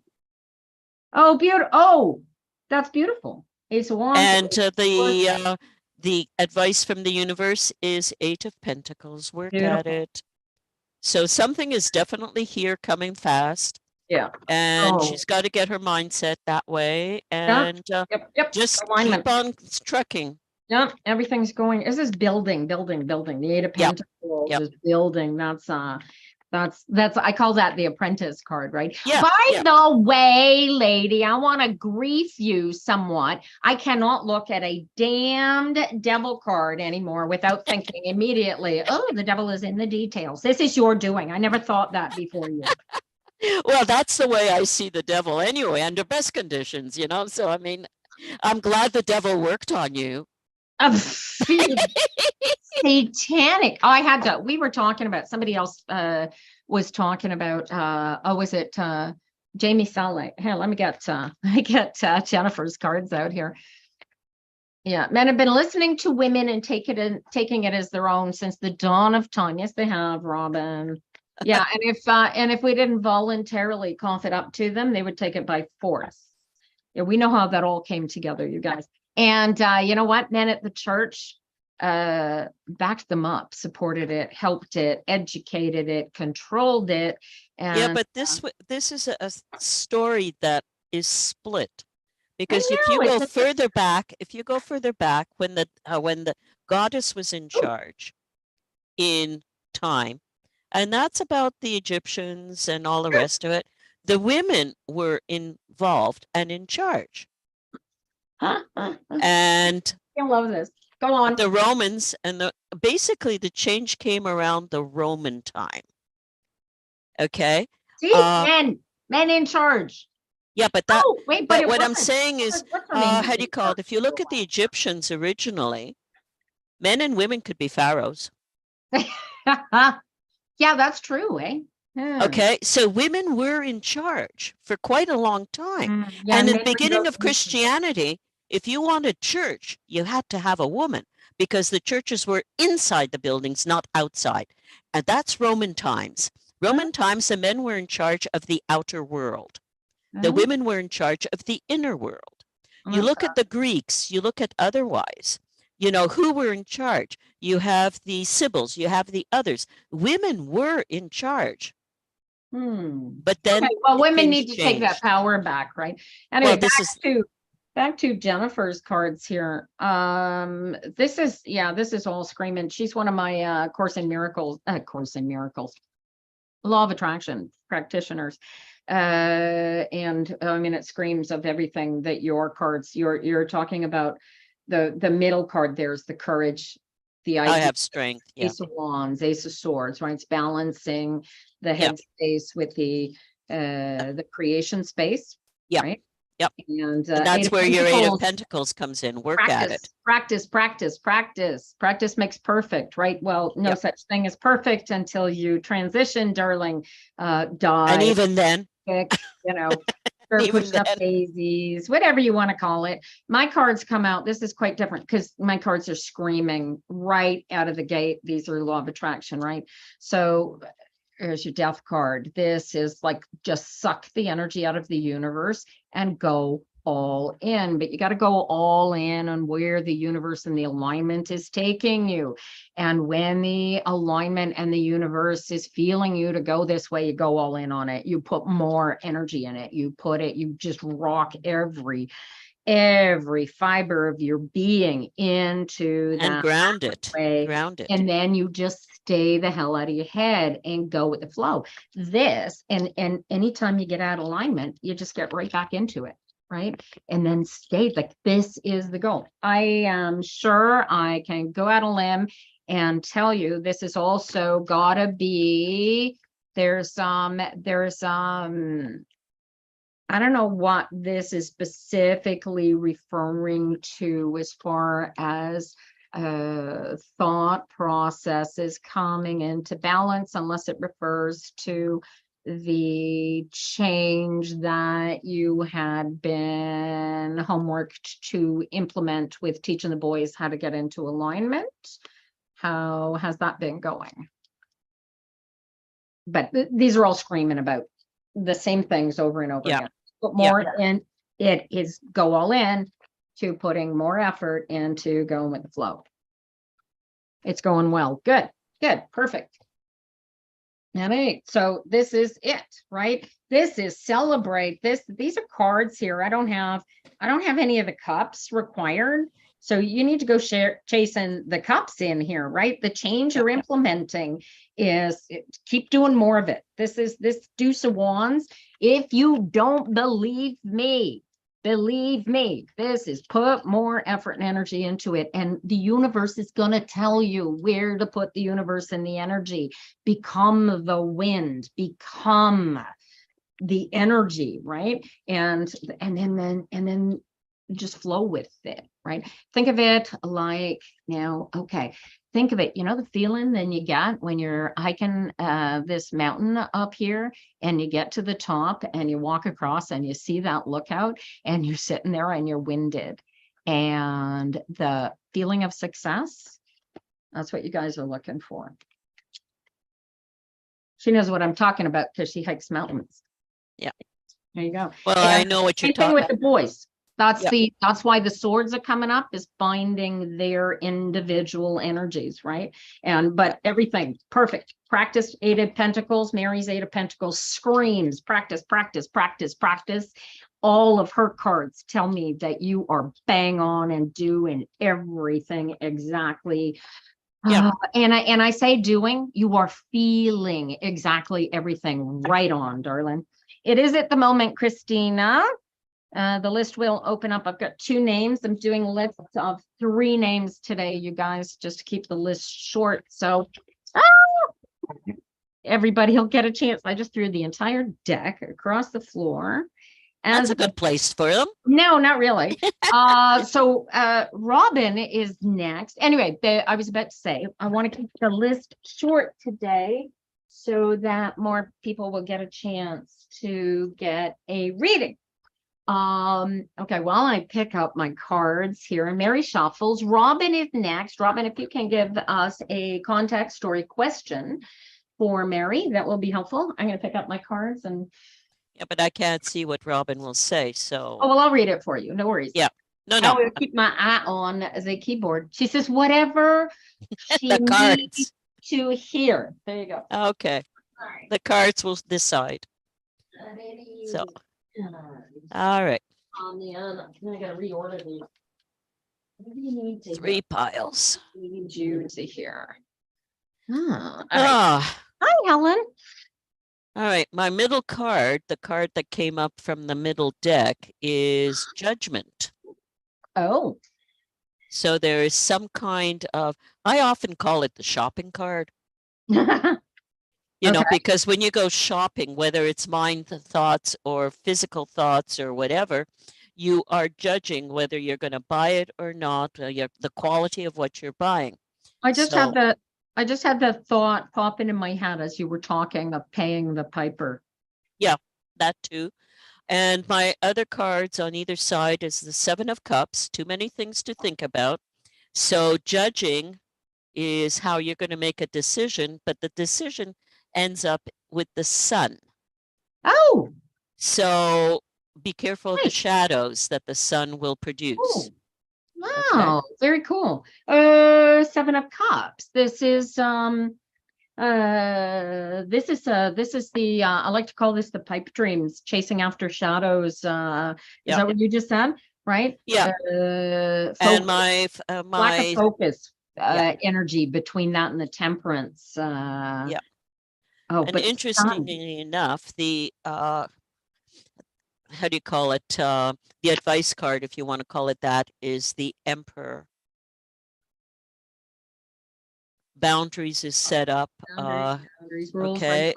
Oh, beautiful. Oh, that's beautiful. Ace of Wands. And the advice from the universe is 8 of Pentacles. Work at it. So something is definitely here coming fast. Yeah. And she's got to get her mindset that way. And just keep on trucking. Yep, everything's going. This is building. The 8 of Pentacles is building. That's That's I call that the apprentice card, right? Yeah, By yeah. the way, lady, I want to grief you somewhat. I cannot look at a damned devil card anymore without thinking immediately, oh, the devil is in the details. This is your doing. I never thought that before you. Well, that's the way I see the devil anyway, under best conditions, you know? So, I mean, I'm glad the devil worked on you. Satanic. Oh, I had to, we were talking about, somebody else was talking about, was it Jamie Saleh? Here, let me get Jennifer's cards out here. Yeah, men have been listening to women and taking it as their own since the dawn of time. Yes, they have, Robin. Yeah, and if we didn't voluntarily cough it up to them, they would take it by force. Yeah, we know how that all came together, you guys. And you know what? Men at the church backed them up, supported it, helped it, educated it, controlled it. And Yeah, but this is a story that is split, because I if you know, go it's further back, when the goddess was in charge in time, and that's about the Egyptians and all the rest of it, the women were involved and in charge. And I love this. Go on. the Romans and basically the change came around the Roman time. Okay. See, men in charge. Yeah, but that. Oh, wait, but it what I'm wasn't. saying is, What's her name? how do you call it? If you look at the Egyptians originally, men and women could be pharaohs. Yeah, that's true, eh? Okay, so women were in charge for quite a long time. Yeah, And in men the beginning were of Christianity, if you wanted church, you had to have a woman, because the churches were inside the buildings, not outside. And that's Roman times. Roman times, the men were in charge of the outer world. The women were in charge of the inner world. You look at the Greeks, you look at otherwise, you know, who were in charge? You have the Sibyls, you have the others. Women were in charge. But then, okay, well, women need things to take that changed. power back, right? Anyway, Well, this is back to Jennifer's cards here. This is all screaming. She's one of my Course in Miracles, Law of Attraction practitioners. And I mean, it screams of everything that your cards, you're talking about. The middle card, there's the courage, the I idea, have strength. Yeah. Ace of Wands, Ace of Swords, right? It's balancing the Yeah. headspace with the creation space. Yeah. Right. Yep. And that's where your Eight of Pentacles comes in. Work at it. Practice makes perfect, right? Well, no such thing as perfect until you transition, darling. Die. And even then, you know, push up daisies, whatever you want to call it. My cards come out. This is quite different because my cards are screaming right out of the gate. These are Law of Attraction, right? So there's your Death card. This is like just suck the energy out of the universe and go all in, but you got to go all in on where the universe and the alignment is taking you. And when the alignment and the universe is feeling you to go this way, you go all in on it. You put more energy in it. You just rock every fiber of your being into that, and ground it. And then you just stay the hell out of your head and go with the flow. This and anytime you get out of alignment, you just get right back into it. Right. And then stay like this is the goal. I am sure I can go out on a limb and tell you this is also gotta be, there's I don't know what this is specifically referring to as far as thought processes coming into balance, unless it refers to the change that you had been homeworked to implement with teaching the boys how to get into alignment. How has that been going? But these are all screaming about the same things over and over again. Put more in, it is go all in to putting more effort into going with the flow. It's going well. Good, perfect. All right, so this is it, right? This is celebrate. These are cards here. I don't have any of the cups required. So you need to go chasing the cups in here, right? The change you're implementing is keep doing more of it. This is this Deuce of Wands. If you don't believe me, this is put more effort and energy into it. And the universe is going to tell you where to put the universe and the energy. Become the wind, become the energy, right? And then just flow with it, right? Think of it like now, okay. Think of it, you know, the feeling then you get when you're hiking this mountain up here and you get to the top and you walk across and you see that lookout and you're sitting there and you're winded. And the feeling of success, that's what you guys are looking for. She knows what I'm talking about because she hikes mountains. Yeah. There you go. Well, And I know what you're same thing talking with the boys. That's Yeah. that's why the swords are coming up, is finding their individual energies, right? But everything perfect. Practice 8 of Pentacles. Mary's 8 of Pentacles screams practice, practice, practice, practice. All of her cards tell me that you are bang on and doing everything exactly. Yeah. And I say doing, you are feeling exactly everything right on, darling. It is at the moment, Christina. The list will open up. I've got 2 names. I'm doing a list of 3 names today, you guys, just to keep the list short. So everybody will get a chance. I just threw the entire deck across the floor. That's a good place for them. No, not really. So Robin is next. Anyway, I was about to say, I want to keep the list short today so that more people will get a chance to get a reading. Okay, while I pick up my cards here, and Mary shuffles, Robin is next. Robin, if you can give us a contact story question for Mary, that will be helpful. I'm going to pick up my cards and Yeah, but I can't see what Robin will say, so. oh, well, I'll read it for you. No worries. Yeah. No. I will keep my eye on the keyboard. She says whatever she The needs cards. to hear. There you go. Okay. All right. The cards will decide. So, all right. On the end, I gotta reorder these. What do you need to 3 piles. need you to hear? All right. Ah, Hi, Helen. all right. My middle card, the card that came up from the middle deck, is Judgment. Oh. So there is some kind of, I often call it the shopping card. You know, because when you go shopping, whether it's mind thoughts or physical thoughts or whatever, you are judging whether you're going to buy it or not, the quality of what you're buying. I just had the thought pop into my head as you were talking of paying the piper. Yeah, that too. And my other cards on either side is the 7 of Cups, too many things to think about. So judging is how you're going to make a decision, but the decision ends up with the Sun. Oh. So be careful of the Nice. shadows that the Sun will produce. Oh. Wow, very cool. 7 of Cups. This is the I like to call this the pipe dreams, chasing after shadows. Is that what you just said? Right? Yeah. And my lack of focus energy between that and the Temperance. Yeah. Oh, and but interestingly enough, the how do you call it? The advice card, if you want to call it that, is the Emperor. Boundaries is set up. Boundaries, rules, okay.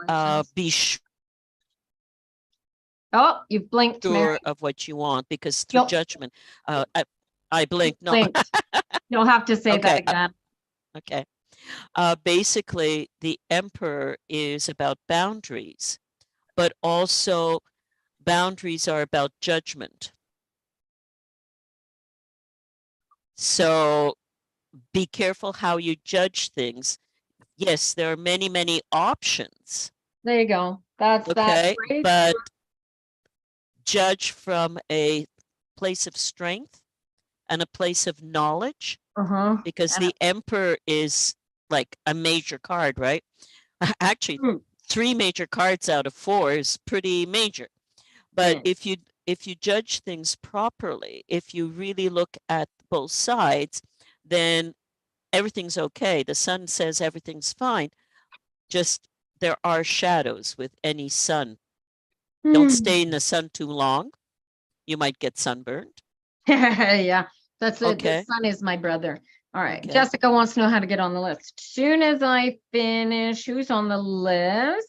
Be oh, you've blinked, sure Mary. of what you want, because through judgment, I blinked. No, you'll have to say that again. Okay. Basically, the Emperor is about boundaries, but also boundaries are about judgment. So be careful how you judge things. Yes, there are many, many options. There you go. That's okay, great. but judge from a place of strength and a place of knowledge, because the Emperor is like a major card, right? Actually, 3 major cards out of 4 is pretty major. But if you judge things properly, if you really look at both sides, then everything's okay. The sun says everything's fine. Just there are shadows with any sun. Don't stay in the sun too long. You might get sunburned. Yeah, that's it. The Okay. sun is my brother. All right. Okay. Jessica wants to know how to get on the list. Soon as I finish, who's on the list?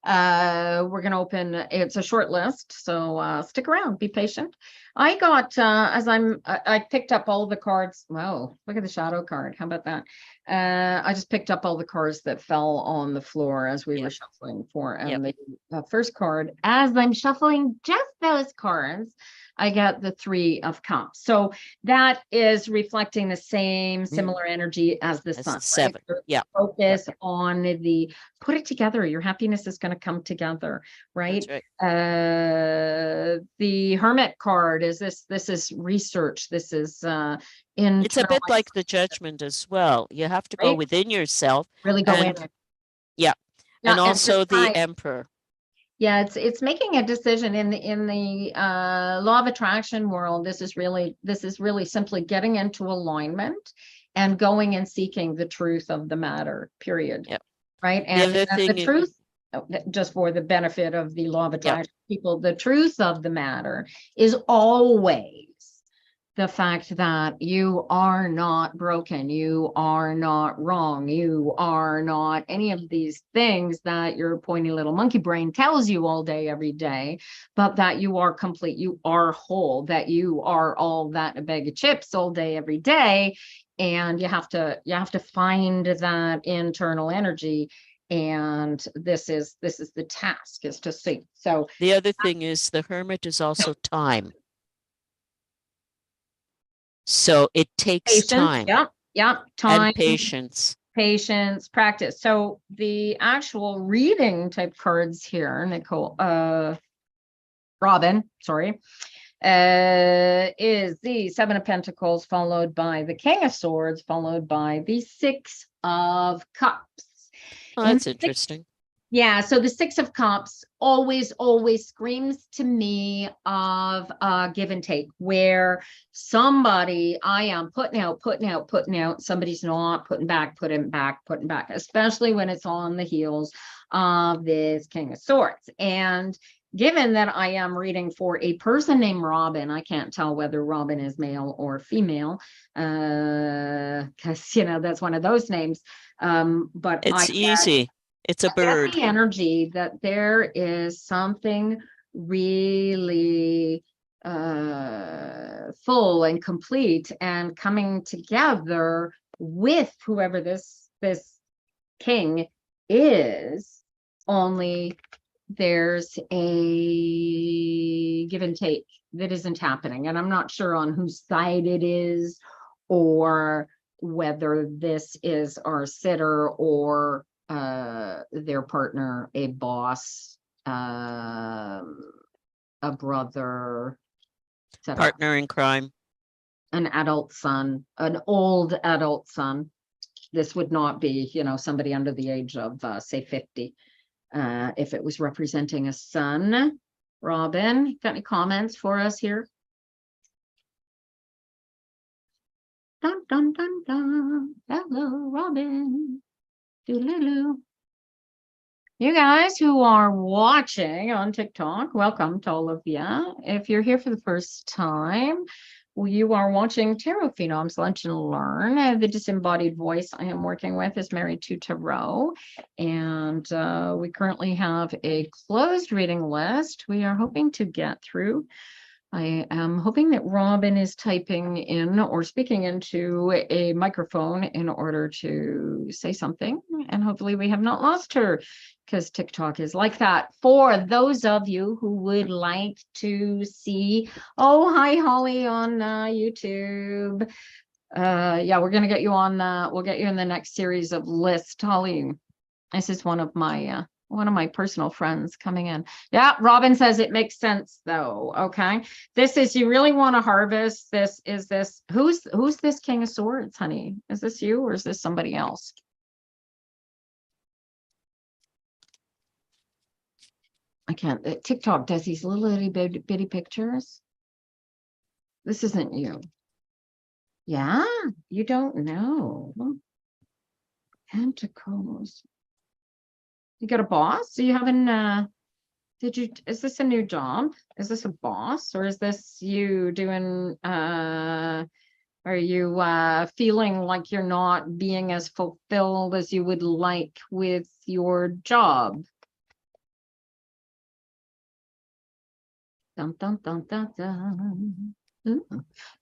We're gonna open, it's a short list, so stick around, be patient. I got I picked up all the cards. Wow, look at the shadow card. How about that? I just picked up all the cards that fell on the floor as we were shuffling for, and the first card, as I'm shuffling just those cards, I got the 3 of Cups. So that is reflecting the same similar energy as the That's sun. 7. Right? Yeah. Focus on the, put it together. Your happiness is going to come together, right? That's right. The Hermit card is this is research. This is It's a bit like the Judgment as well. You have to go within yourself. Really go in. Yeah. And also the decide. Emperor. Yeah, it's making a decision in the law of attraction world. This is really simply getting into alignment and going and seeking the truth of the matter, period. Yep. Right. And the truth, just for the benefit of the law of attraction people, the truth of the matter is always the fact that you are not broken, you are not wrong, you are not any of these things that your pointy little monkey brain tells you all day, every day, but that you are complete, you are whole, that you are all that a bag of chips all day, every day. And you have to find that internal energy. And this is the task, is to see. So the other thing is the Hermit is also time. So it takes time. Time and patience. Practice. So the actual reading type cards here, Nicole, Robin, sorry, is the 7 of Pentacles, followed by the King of Swords, followed by the 6 of Cups. Oh, that's interesting. Yeah, so the 6 of Cups always screams to me of give and take, where somebody, I am putting out, somebody's not putting back, especially when it's on the heels of this King of Swords. And given that I am reading for a person named Robin, I can't tell whether Robin is male or female, because, that's one of those names. But it's easy. It's a bird. The energy that there is something really full and complete and coming together with whoever this king is, only there's a give and take that isn't happening. And I'm not sure on whose side it is, or whether this is our sitter or their partner, a boss, a brother, partner in crime, an adult son, an old adult son. This would not be, somebody under the age of say 50, if it was representing a son. Robin, got any comments for us here? Dun dun dun dun. Hello, Robin. Doodaloo. You guys who are watching on TikTok, welcome to all of you. If you're here for the first time, you are watching Tarot Phenoms Lunch and Learn. The disembodied voice I am working with is married to Tarot, and we currently have a closed reading list we are hoping to get through. I am hoping that Robin is typing in or speaking into a microphone in order to say something, and hopefully we have not lost her, because TikTok is like that. For those of you who would like to see, oh, hi, Holly on YouTube. Yeah, we're going to get you on, we'll get you in the next series of list. Holly, this is one of my personal friends coming in. Yeah, Robin says it makes sense though. Okay. This is, you really want to harvest this. Is this, who's this King of Swords, honey? Is this you or is this somebody else? I can't, TikTok does these little bitty pictures. This isn't you. Yeah, you don't know. Pentacles. You got a boss? So you haven't, is this a new job? Is this a boss, or is this you doing, are you feeling like you're not being as fulfilled as you would like with your job? Dun, dun, dun, dun, dun. Ooh.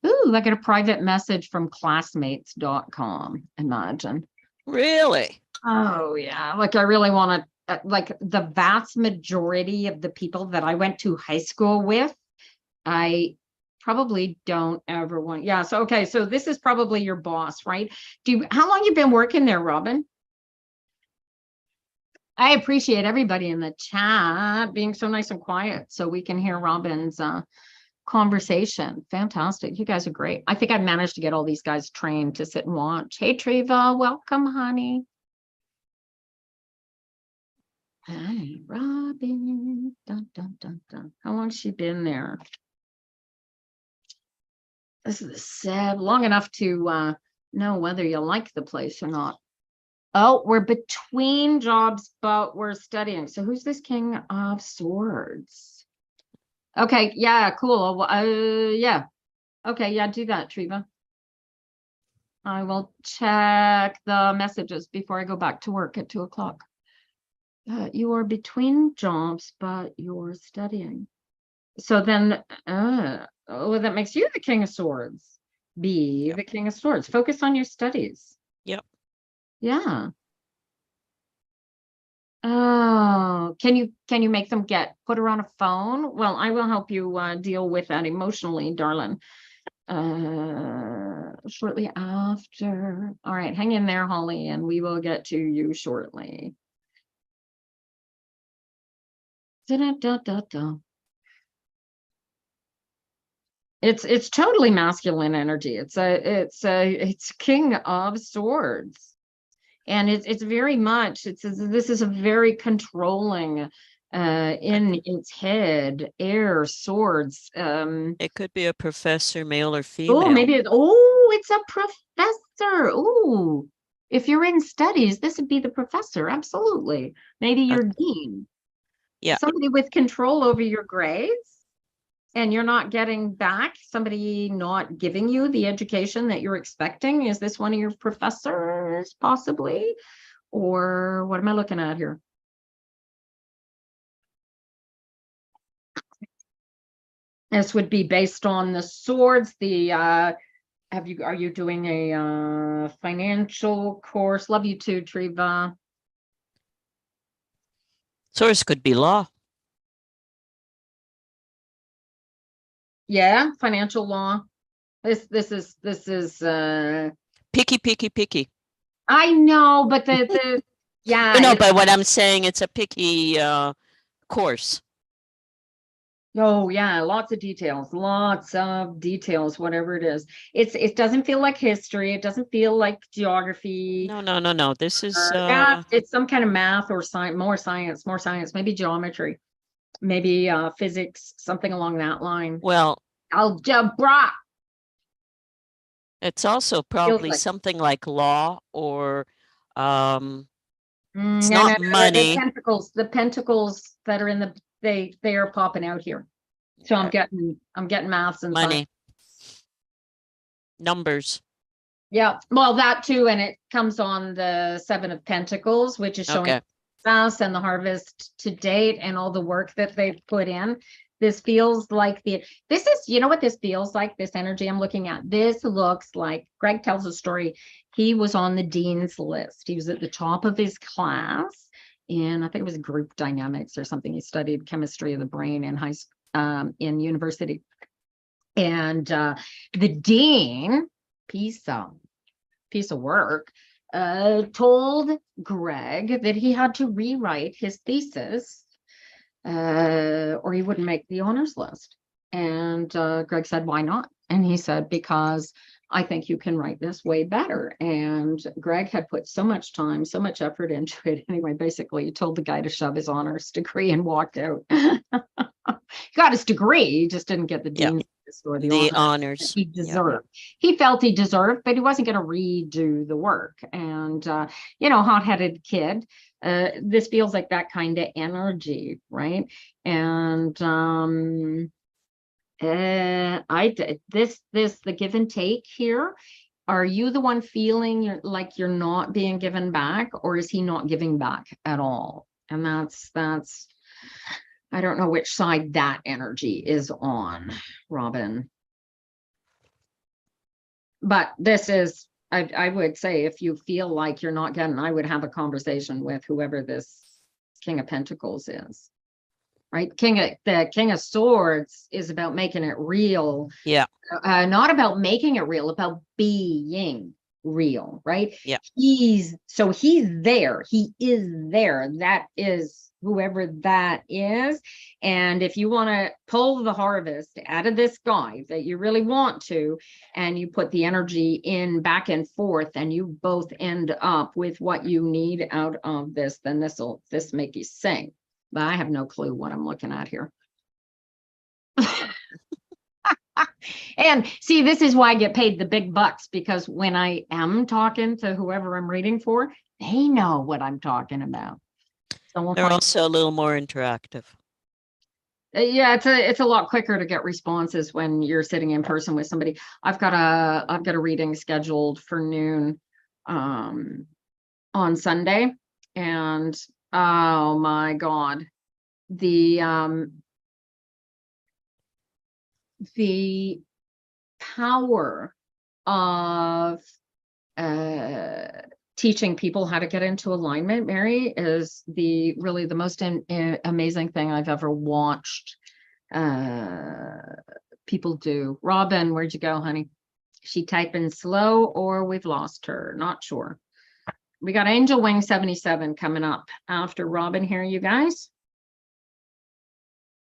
Ooh, I got a private message from classmates.com. Imagine. Really? Oh, yeah. Like, I really want to, like, the vast majority of the people that I went to high school with, I probably don't ever want. Yeah. So, okay. So, this is probably your boss, right? How long you been working there, Robin? I appreciate everybody in the chat being so nice and quiet so we can hear Robin's conversation. Fantastic. You guys are great. I think I've managed to get all these guys trained to sit and watch. Hey, Treva, welcome, honey. Hi, Robin. Dun, dun, dun, dun. How long's she been there? This is sad. Long enough to know whether you like the place or not. Oh, we're between jobs, but we're studying. So who's this King of Swords? Okay, yeah, cool. Yeah. Okay, yeah, do that, Treva. I will check the messages before I go back to work at 2 o'clock. You are between jobs, but you're studying. So then, oh, that makes you the King of Swords. Be Yep. the King of Swords. Focus on your studies. Yep. Yeah. Oh, can you make them put her on a phone? Well, I will help you deal with that emotionally, darling. Shortly after. All right, hang in there, Holly, and we will get to you shortly. Da-da-da-da-da. It's totally masculine energy. It's King of Swords. And it's very much, this is a very controlling in its head, air, swords. It could be a professor, male or Oh, female. maybe it's a professor. Oh, if you're in studies, this would be the professor. Absolutely. Maybe your dean. Yeah. Somebody with control over your grades. And you're not getting back, somebody not giving you the education that you're expecting. Is this one of your professors, possibly? Or what am I looking at here? This would be based on the swords. Are you doing a financial course? Love you too, Treva. Source could be law. Yeah, financial law. This is Picky. I know, but the yeah. No, but what I'm saying, it's a picky course. Oh yeah, lots of details, whatever it is. It doesn't feel like history. It doesn't feel like geography. No. This is Yeah, it's some kind of math or science, more science, maybe geometry, maybe physics, something along that line. well, Algebra. it's also probably something like law or it's not money. The pentacles that are in they are popping out here. So I'm getting maths and money. science. Numbers. Yeah, well, that too, and it comes on the 7 of Pentacles, which is showing success and the harvest to date and all the work that they've put in. This feels like you know what this feels like, this energy I'm looking at? This looks like, Greg tells a story. He was on the dean's list. He was at the top of his class, and I think it was group dynamics or something. He studied chemistry of the brain in university. And the dean, piece of work, told Greg that he had to rewrite his thesis or he wouldn't make the honors list. And Greg said, why not? And he said, because I think you can write this way better. And Greg had put so much time, so much effort into it. Anyway, basically, he told the guy to shove his honors degree and walked out. He got his degree, he just didn't get the dean's or the The honor honors. he Yeah. deserved. He felt he deserved, but he wasn't going to redo the work. And, hot-headed kid. This feels like that kind of energy, right? And the give and take here. Are you the one feeling like you're not being given back, or is he not giving back at all? And that's I don't know which side that energy is on, Robin. But this is, I would say, if you feel like you're not getting, I would have a conversation with whoever this King of Pentacles is. Right? The King of Swords is about making it real. Yeah. Not about making it real, about being real, right? Yeah. He's there. He is there. That is whoever that is. And if you want to pull the harvest out of this guy that you really want to, and you put the energy in back and forth, and you both end up with what you need out of this, then this make you sing. But I have no clue what I'm looking at here. And see, this is why I get paid the big bucks, because when I am talking to whoever I'm reading for, they know what I'm talking about. So we'll They're find. also a little more interactive. Yeah, it's a lot quicker to get responses when you're sitting in person with somebody. I've got a reading scheduled for noon on Sunday, and oh my God, the power of teaching people how to get into alignment, Mary, is really the most amazing thing I've ever watched people do. Robin, where'd you go, honey? She typing slow, or we've lost her? Not sure. We got Angel Wing 77 coming up after Robin here, you guys.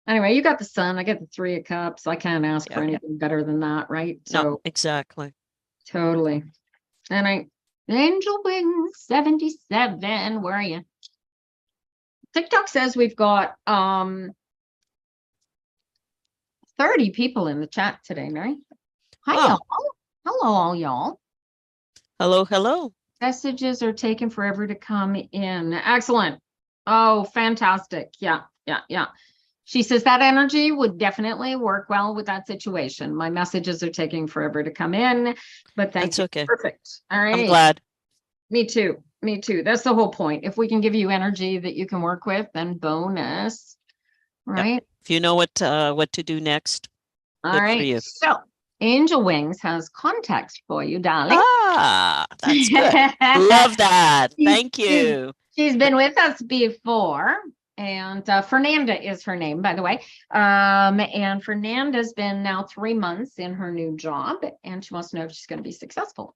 Anyway, you got the Sun. I get the Three of Cups. I can't ask for anything better than that, right? No, exactly. Totally. And Angel Wing 77, where are you? TikTok says we've got 30 people in the chat today, Mary. Hi, y'all. Hello, all y'all. Hello, hello. Messages are taking forever to come in. Excellent. Oh, fantastic. Yeah. She says that energy would definitely work well with that situation. My messages are taking forever to come in, but thank you. Okay. Perfect. All right. I'm glad. Me too. That's the whole point. If we can give you energy that you can work with, then bonus, right? Yep. If you know what to do next, all good right. for you. So Angel Wings has context for you, darling. That's good. Love that. Thank you. She's been with us before. And Fernanda is her name, by the way. And Fernanda's been now 3 months in her new job, and she wants to know if she's going to be successful.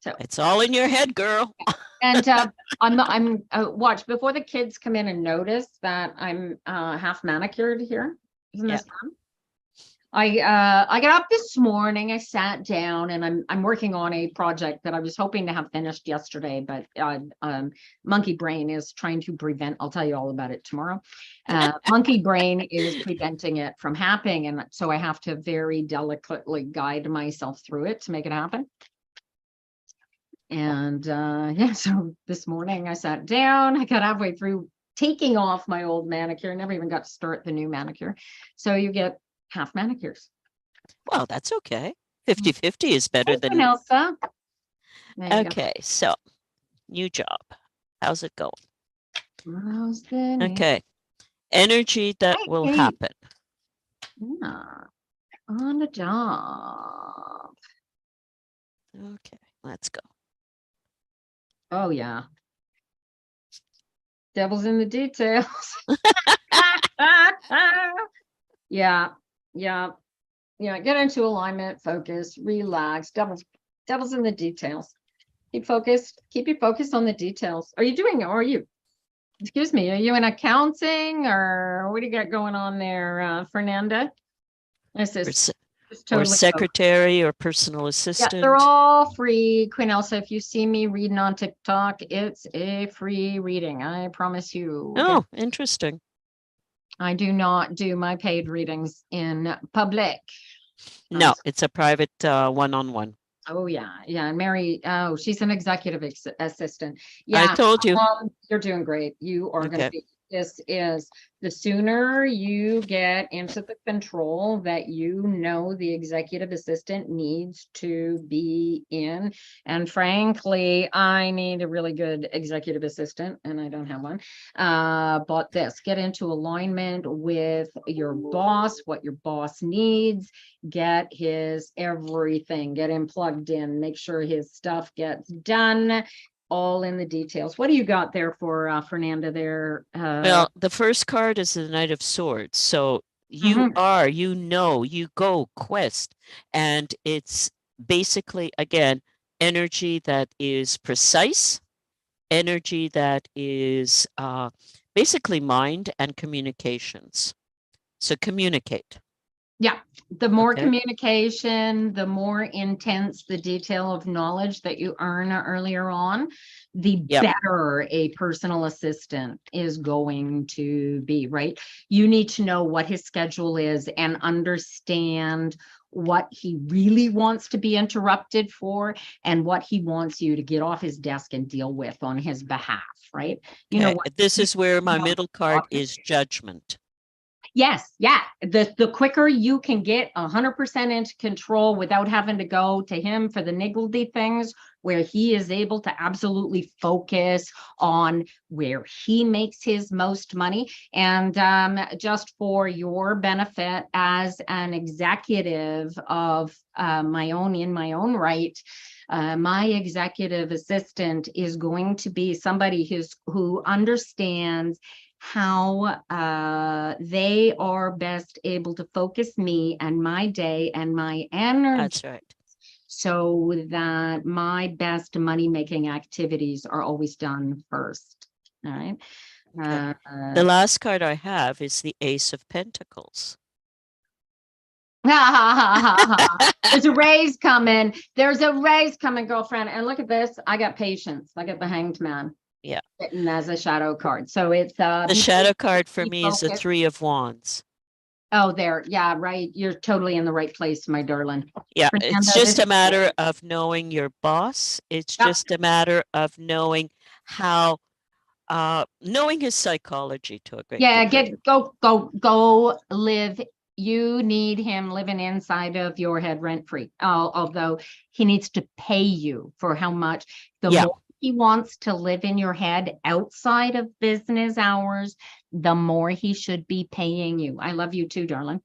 So it's all in your head, girl. And I'm watch before the kids come in and notice that I'm half manicured here. Isn't this fun? I got up this morning, I sat down, and I'm working on a project that I was hoping to have finished yesterday, but monkey brain is trying to prevent, I'll tell you all about it tomorrow. Monkey brain is preventing it from happening, and so I have to very delicately guide myself through it to make it happen. And so this morning I sat down, I got halfway through taking off my old manicure, never even got to start the new manicure. So you get half manicures. Well, that's okay. 50-50 is better than Elsa. Okay, so new job. How's it going? Okay. Energy that will happen. Yeah. On the job. Okay, let's go. Oh yeah. Devil's in the details. Yeah. Get into alignment, focus, relax. Devil's in the details. Keep focused. Keep your focus on the details. Are you excuse me, are you in accounting, or what do you got going on there, Fernanda? This is totally or secretary or personal assistant. Yeah, they're all free. Queen Elsa, if you see me reading on TikTok, it's a free reading. I promise you. Oh, interesting. I do not do my paid readings in public. No, it's a private one-on-one. Oh yeah, yeah. And Mary, oh, she's an executive assistant. I Yeah, told you. you're doing great. You are going to Okay. be. This is the sooner you get into the control that you know the executive assistant needs to be in. And frankly, I need a really good executive assistant, and I don't have one. But get into alignment with your boss, what your boss needs, get his everything, get him plugged in, make sure his stuff gets done, all in the details. What do you got there for Fernanda there? Well, the first card is the Knight of Swords. So you Mhm. are, you go quest. And it's basically, again, energy that is precise, energy that is basically mind and communications. So communicate. Yeah, the more Okay. communication, the more intense the detail of knowledge that you earn earlier on, the Yep. better a personal assistant is going to be, right? You need to know what his schedule is and understand what he really wants to be interrupted for and what he wants you to get off his desk and deal with on his behalf, right? You know Okay. what? This is where my No, middle card is judgment. yes, yeah. The quicker you can get 100% into control without having to go to him for the niggledy things, where he is able to absolutely focus on where he makes his most money. And just for your benefit as an executive of my own right, my executive assistant is going to be somebody who understands how they are best able to focus me and my day and my energy That's right. so that my best money-making activities are always done first. All right. Okay. The last card I have is the Ace of Pentacles. There's a raise coming. There's a raise coming, girlfriend. And look at this. I got patience. I got the Hanged Man. Yeah. Sitting as a shadow card. So it's The shadow card for me is the focused. Three of Wands. Oh, there. Yeah, right. You're totally in the right place, my darling. Yeah, Fernanda, it's just a matter of knowing your boss. It's Yep. just a matter of knowing how, knowing his psychology to a great Yeah, degree. go live. You need him living inside of your head rent free. Although he needs to pay you for how much. The Yeah. more he wants to live in your head outside of business hours, the more he should be paying you. I love you too, darling.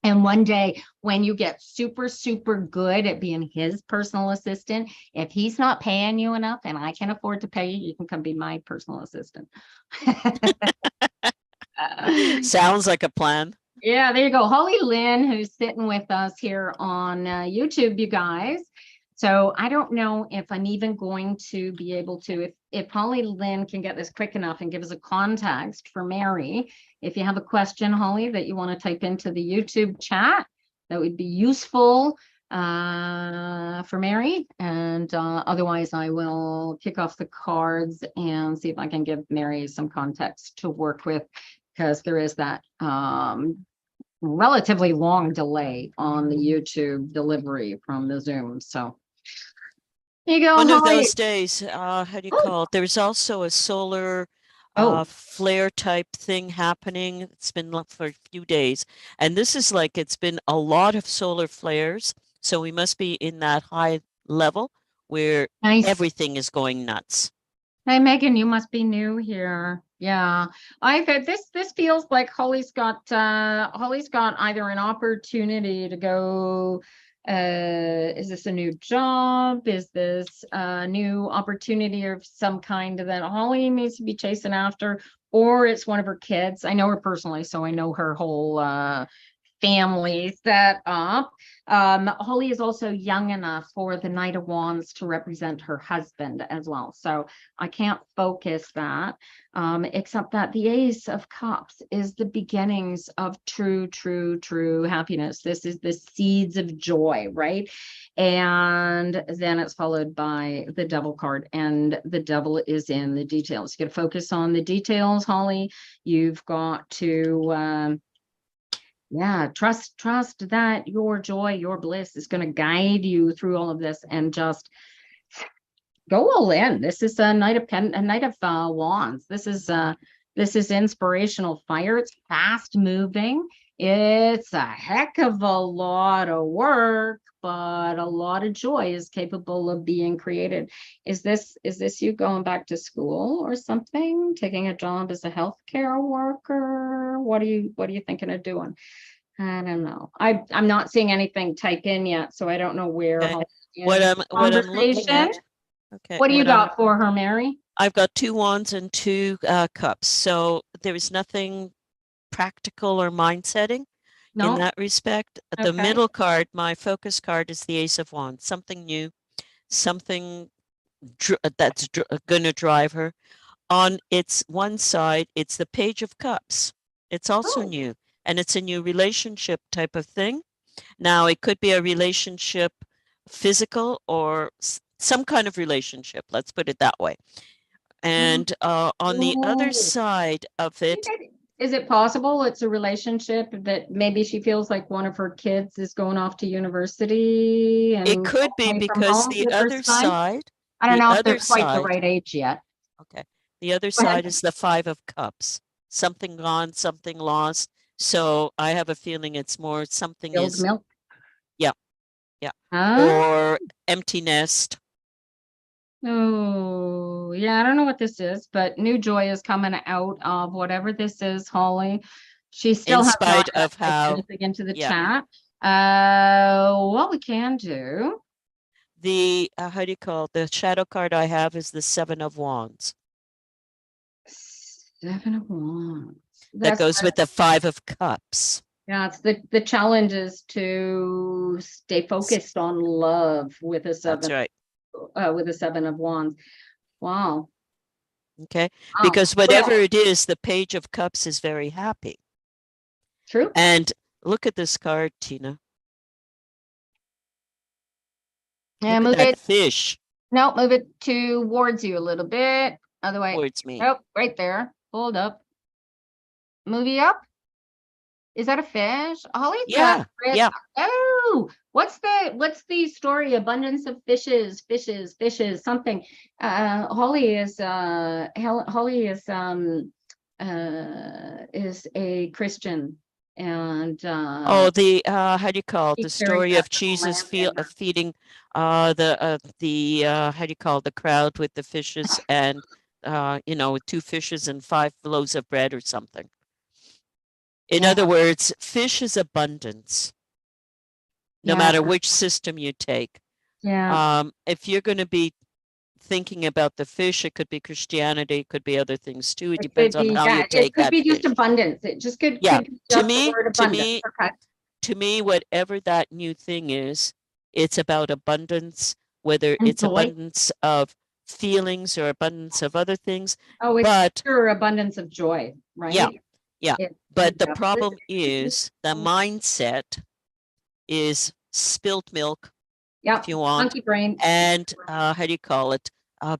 And one day when you get super, super good at being his personal assistant, if he's not paying you enough and I can afford to pay you, you can come be my personal assistant. Sounds like a plan. Yeah, there you go. Holly Lynn, who's sitting with us here on YouTube, you guys. So I don't know if I'm even going to be able to, if Holly Lynn can get this quick enough and give us a context for Mary. If you have a question, Holly, that you want to type into the YouTube chat, that would be useful for Mary. And otherwise, I will kick off the cards and see if I can give Mary some context to work with, because there is that relatively long delay on the YouTube delivery from the Zoom. So there you go, One of Holly. those days, how do you call it? There's also a solar flare type thing happening. It's been for a few days. And this is like, it's been a lot of solar flares. So we must be in that high level where Nice. everything is going nuts. Hey, Megan, you must be new here. Yeah, I've had this feels like Holly's got either an opportunity to go. Is this a new job? Is this a new opportunity of some kind that Holly needs to be chasing after? Or it's one of her kids. I know her personally, so I know her whole family set up. Holly is also young enough for the Knight of Wands to represent her husband as well. So I can't focus that, except that the Ace of Cups is the beginnings of true happiness. This is the seeds of joy, right? And then it's followed by the Devil card, and the Devil is in the details. You got to focus on the details, Holly. You've got to yeah, trust that your joy, your bliss is going to guide you through all of this, and just go all in. This is a Knight of Wands. This is inspirational fire. It's fast moving. It's a heck of a lot of work, but a lot of joy is capable of being created. Is this you going back to school or something? Taking a job as a healthcare worker? What are you thinking of doing? I don't know. I'm not seeing anything type in yet, so I don't know where. Okay. What I'm looking at. Okay. What do you got for her, Mary? I've got 2 wands and 2 cups. So there is nothing practical or mind setting in that respect. The middle card, my focus card, is the Ace of Wands. Something new, something that's going to drive her. On its one side, it's the Page of Cups. It's also new, and it's a new relationship type of thing. Now, it could be a relationship, physical or some kind of relationship. Let's put it that way. And on the other side of it, is it possible it's a relationship that maybe she feels like one of her kids is going off to university? And it could be because the other side, I don't know if they're quite the right age yet. Okay. The other side is the 5 of Cups. Something gone, something lost. So I have a feeling it's more something Spilled milk. Yeah. Or empty nest. Oh, yeah, I don't know what this is, but new joy is coming out of whatever this is, Holly. She still in has spite not of how anything into the chat. What we can do. The how do you call it? The shadow card I have is the 7 of Wands. 7 of Wands. That goes with the 5 of Cups. Yeah, it's the challenge is to stay focused on love with a 7. That's right. With a 7 of Wands. Wow. Okay. Because whatever it is, the Page of Cups is very happy. True. And look at this card, Tina. Yeah, move it. Fish. No, move it towards you a little bit. Otherwise, towards me. Oh, right there. Hold up. Move you up. Is that a fish? Holly's yeah. Oh, what's the story? Abundance of fishes, something. Holly is a Christian, and how do you call it? The story of Jesus feeding the how do you call it? The crowd with the fishes and with 2 fishes and 5 loaves of bread or something. In other words, fish is abundance, no matter which system you take. If you're going to be thinking about the fish, it could be Christianity, it could be other things too. It depends on how you take that. It could be just abundance. It just could. To me, whatever that new thing is, it's about abundance, whether it's abundance of feelings or abundance of other things. Oh, it's pure abundance of joy, right? Yeah. But the problem is the mindset is spilt milk, if you want, monkey brain, and how do you call it?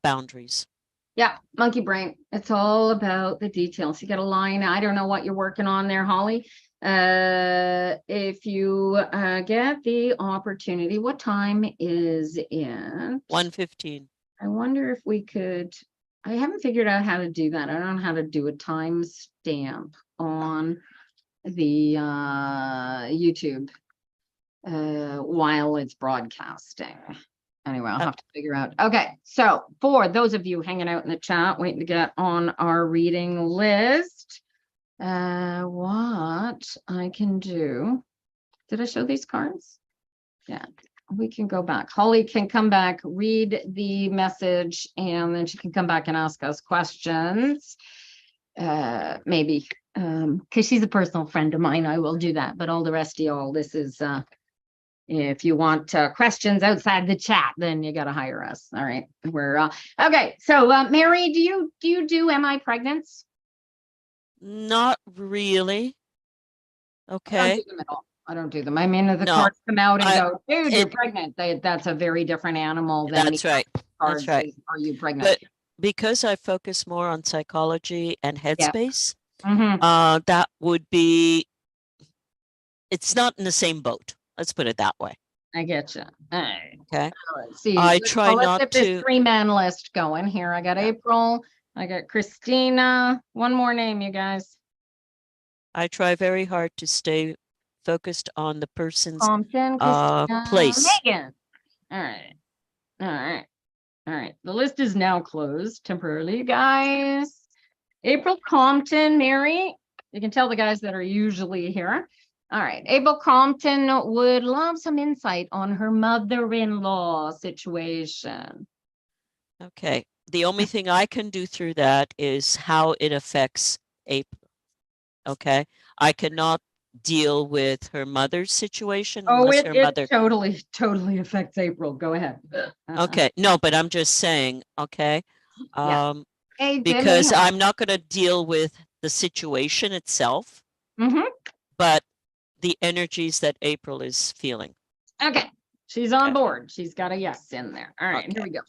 Boundaries. Yeah, monkey brain. It's all about the details. You got a line. I don't know what you're working on there, Holly. If you get the opportunity, what time is it? 1:15. I wonder if we could. I haven't figured out how to do that. I don't know how to do a time stamp on the YouTube while it's broadcasting. Anyway, I'll have to figure out. Okay, so for those of you hanging out in the chat, waiting to get on our reading list, what I can do. Did I show these cards? Yeah, we can go back. Holly can come back, read the message, and then she can come back and ask us questions. Maybe because she's a personal friend of mine, I will do that. But all the rest of y'all, this is if you want questions outside the chat, then you got to hire us. All right, we're okay. So Mary, do you do Am I Pregnant? Not really. I don't Okay. do them at all. I don't do them. I mean, the No, cards come out and I- go, dude, you're it- pregnant. That's a very different animal than That's right. cards. That's right. Are you pregnant? But because I focus more on psychology and headspace, Mhm. that would be, it's not in the same boat. Let's put it that way. I get you. All right. Okay. Let's see. I try let's not get this to. 3-man list going here. I got Yeah. April. I got Christina. One more name, you guys. I try very hard to stay focused on the person's Compton, Christina, place. Megan. All right. All right. All right. The list is now closed temporarily, you guys. April Compton, Mary. You can tell the guys that are usually here. All right. April Compton would love some insight on her mother-in-law situation. Okay. The only thing I can do through that is how it affects April. Okay. I cannot deal with her mother's situation Oh, unless her mother. totally affects April. Go ahead. Okay. No, but I'm just saying, okay. Yeah. Hey, Because Jimmy. I'm not going to deal with the situation itself, Mhm. but the energies that April is feeling. Okay. She's on Okay. board. She's got a yes in there. All right, here Okay. we go.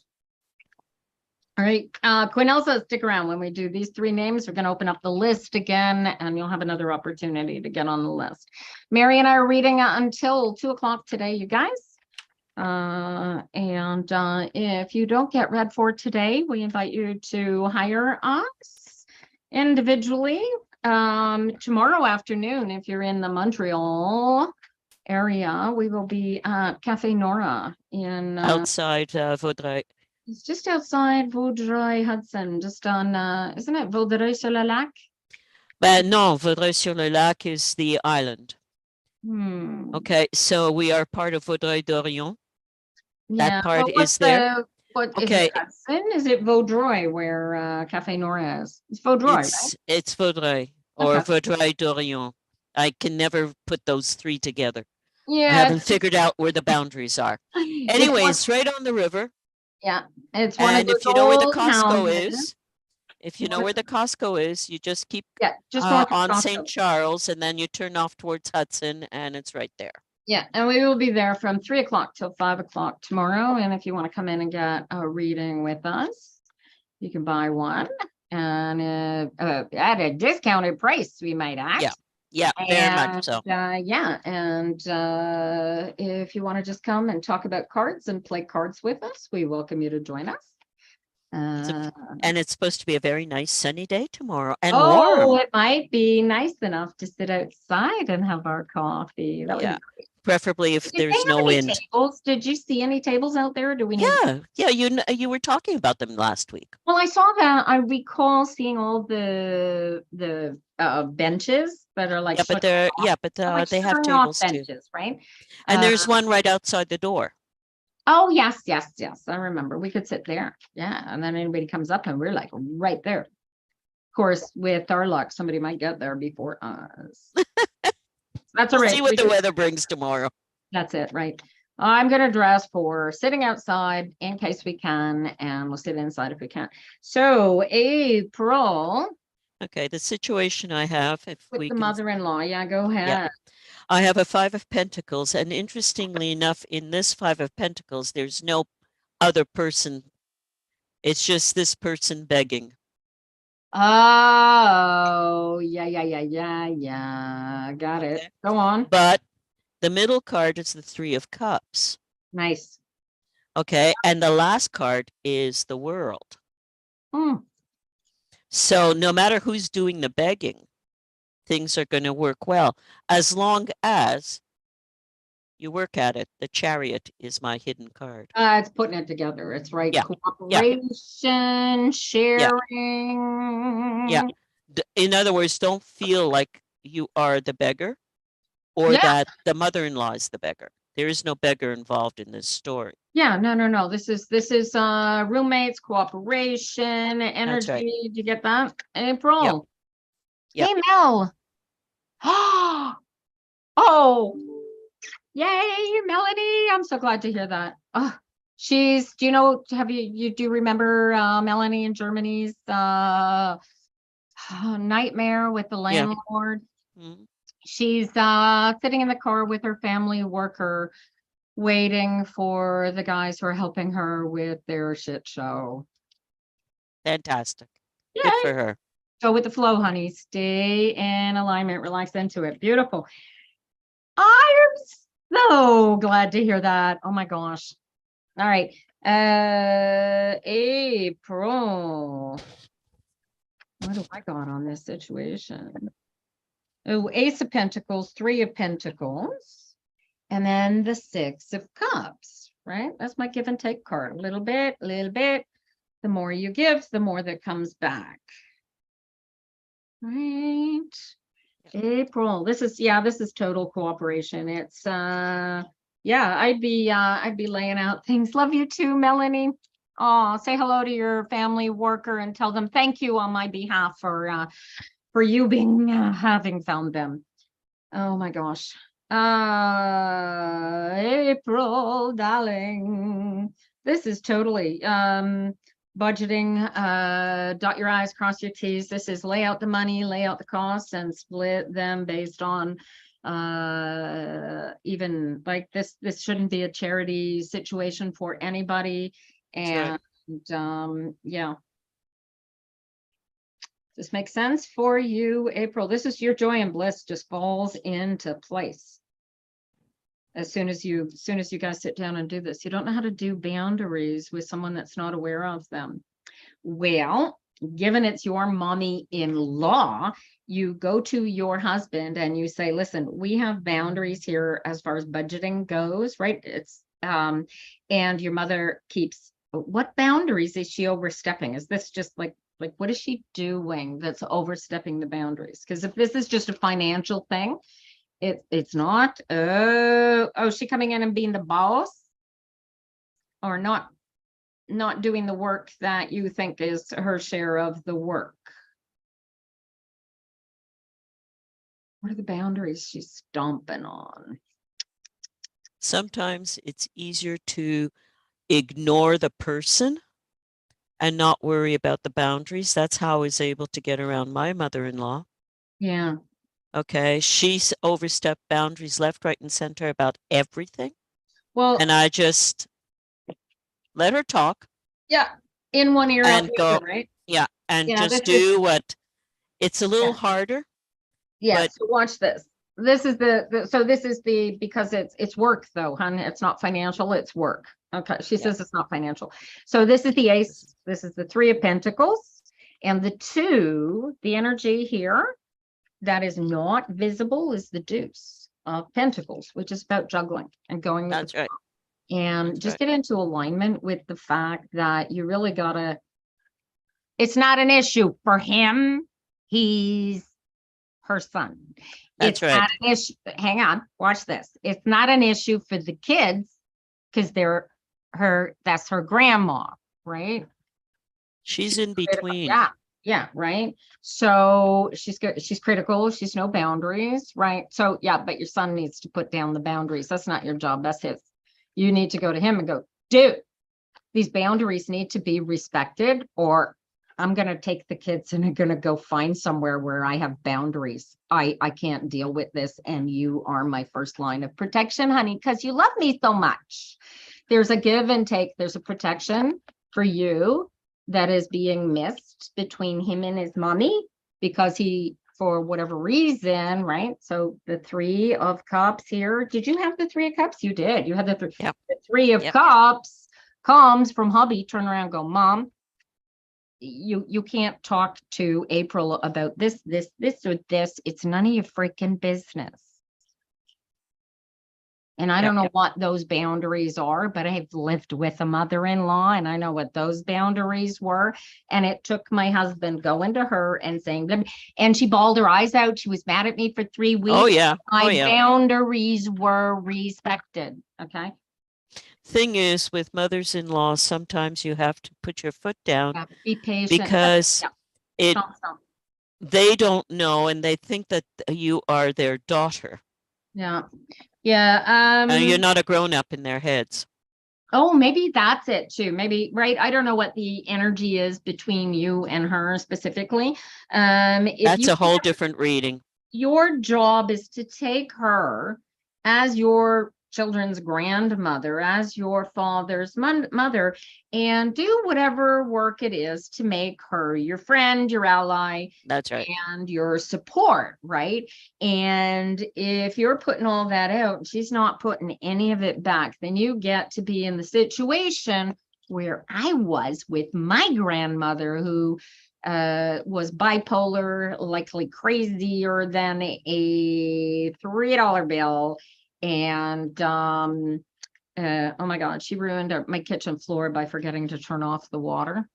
All right, Quinn Elsa, stick around. When we do these 3 names, we're going to open up the list again, and you'll have another opportunity to get on the list. Mary and I are reading until 2 o'clock today, you guys. If you don't get read for today, we invite you to hire us individually tomorrow afternoon. If you're in the Montreal area, we will be at Cafe Nora in Outside Vaudreuil. it's just outside Vaudreuil Hudson, just on isn't it Vaudreuil-sur-le-Lac? Ben non, Vaudreuil-sur-le-Lac is the island. Hmm. Okay, so we are part of Vaudreuil-Dorion. Yeah. That part what's is there. What is Okay. it, Hudson? Is it Vaudreuil where Cafe Nora is? It's Vaudreuil, right? It's Vaudreuil or Okay. Vaudreuil-Dorion. I can never put those 3 together. I Yeah. haven't figured out where the boundaries are. Anyway, one- it's right on the river. yeah, it's one of And those if you know where the old Costco houses. is, if you know where the Costco is, you just keep Yeah, just north of on Costco. St. Charles, and then you turn off towards Hudson, and it's right there. Yeah, and we will be there from 3 o'clock till 5 o'clock tomorrow. And if you want to come in and get a reading with us, you can buy one, and at a discounted price, we might add. Yeah. Yeah, very much so. Yeah, and if you want to just come and talk about cards and play cards with us, we welcome you to join us. And it's supposed to be a very nice sunny day tomorrow and Oh, warm. it might be nice enough to sit outside and have our coffee. That would Yeah. be great. Preferably if Did they there's have no any wind. tables? Did you see any tables out there? Do we need? Yeah, you were talking about them last week. Well, I saw that. I recall seeing all the benches that are like Yeah, but shutting off, they have shutting off tables too. benches, right? And there's one right outside the door. Oh, yes. I remember. We could sit there. Yeah. And then anybody comes up and we're like right there. Of course, with our luck, somebody might get there before us. That's all We'll right. see what the weather brings tomorrow. That's it, right? I'm going to dress for sitting outside in case we can, and we'll sit inside if we can. So, April. Okay, the situation I have, if With we the can. mother-in-law. Yeah, go ahead. Yeah. I have a 5 of Pentacles, and interestingly enough, in this 5 of Pentacles, there's no other person. It's just this person begging. Oh, yeah. Got it. Okay. Go on. But the middle card is the 3 of Cups. Nice. Okay, and the last card is the World. Hmm. So no matter who's doing the begging, things are going to work well, as long as you work at it. The Chariot is my hidden card. It's putting it together. It's right. Yeah. Cooperation, sharing. Yeah. In other words, don't feel like you are the beggar or that the mother-in-law is the beggar. There is no beggar involved in this story. Yeah, no. This is roommates, cooperation, energy. right. Did you get that? April. Yep. Yep. Hey, Mel. Oh, yay, Melanie. I'm so glad to hear that. Oh, do you know, do you remember Melanie in Germany's nightmare with the Yeah. landlord? Mhm. She's sitting in the car with her family worker, waiting for the guys who are helping her with their shit show. Fantastic. Good Yay! for her. Go with the flow, honey. Stay in alignment, relax into it. Beautiful. I am so glad to hear that. Oh my gosh. All right. April. What do I got on this situation? Oh, Ace of Pentacles, Three of Pentacles, and then the Six of Cups, right? That's my give and take card. A little bit, a little bit. The more you give, the more that comes back. Right. April. This is total cooperation. It's yeah, I'd be laying out things. Love you too, Melanie. Oh, say hello to your family worker and tell them thank you on my behalf for you being having found them. Oh my gosh. April, darling. This is totally budgeting, dot your I's, cross your T's. This is lay out the money, lay out the costs, and split them based on even like this shouldn't be a charity situation for anybody. That's And right. yeah. This makes sense for you, April. This is your joy and bliss just falls into place. As soon as you guys sit down and do this, you don't know how to do boundaries with someone that's not aware of them. Well, given it's your mommy-in-law, you go to your husband and you say, listen, we have boundaries here as far as budgeting goes, right? It's and your mother keeps, what boundaries is she overstepping? Is this just like what is she doing that's overstepping the boundaries? Because if this is just a financial thing, it's not. Oh, she coming in and being the boss, or not doing the work that you think is her share of the work. What are the boundaries she's stomping on? Sometimes it's easier to ignore the person and not worry about the boundaries. That's how I was able to get around my mother-in-law. Yeah. Okay. She's overstepped boundaries left, right, and center about everything. Well, And I just let her talk. Yeah. In one ear, out And the go, other, right? yeah, and Yeah, just this is, do what it's a little yeah. harder, Yeah, but so watch this. This is so this is because it's work though, hon. It's not financial, it's work. Okay, she says it's not financial. So this is the ace, this is the Three of Pentacles, and the two, the energy here that is not visible is the Deuce of Pentacles, which is about juggling and going with that's the right. and That's just right. get into alignment with the fact that you really gotta, it's not an issue for him. He's her son. That's It's right. not an issue. Hang on, watch this. It's not an issue for the kids because that's her grandma, right? She's in Critical. between. Yeah, yeah, right. So she's good, she's critical, she's no boundaries, right? So yeah, but your son needs to put down the boundaries. That's not your job, that's his. You need to go to him and go, dude, these boundaries need to be respected, or I'm going to take the kids and I'm going to go find somewhere where I have boundaries. I can't deal with this. And you are my first line of protection, honey, because you love me so much. There's a give and take. There's a protection for you that is being missed between him and his mommy because he, for whatever reason, right? So the Three of Cups here. Did you have the Three of Cups? You did. You had the Yep. the Three of Yep. Cups comes from hubby, turn around, go, Mom, you can't talk to April about this or this. It's none of your freaking business. And I Yep. don't know what those boundaries are, but I've lived with a mother-in-law and I know what those boundaries were. And it took my husband going to her and saying them, and she bawled her eyes out. She was mad at me for 3 weeks. Oh yeah. My Oh yeah. boundaries were respected. Okay. Thing is, with mothers-in-law, sometimes you have to put your foot down Yeah, be patient. because Yeah. it Stop. They don't know, and they think that you are their daughter. Yeah. Yeah. You're not a grown-up in their heads. Oh, maybe that's it too. Maybe, right? I don't know what the energy is between you and her specifically. If That's you, a whole different reading. your job is to take her as your children's grandmother, as your father's mother, and do whatever work it is to make her your friend, your ally, That's right. and your support, right? And if you're putting all that out and she's not putting any of it back, then you get to be in the situation where I was with my grandmother, who was bipolar, likely crazier than a $3 bill. And oh my God, she ruined my kitchen floor by forgetting to turn off the water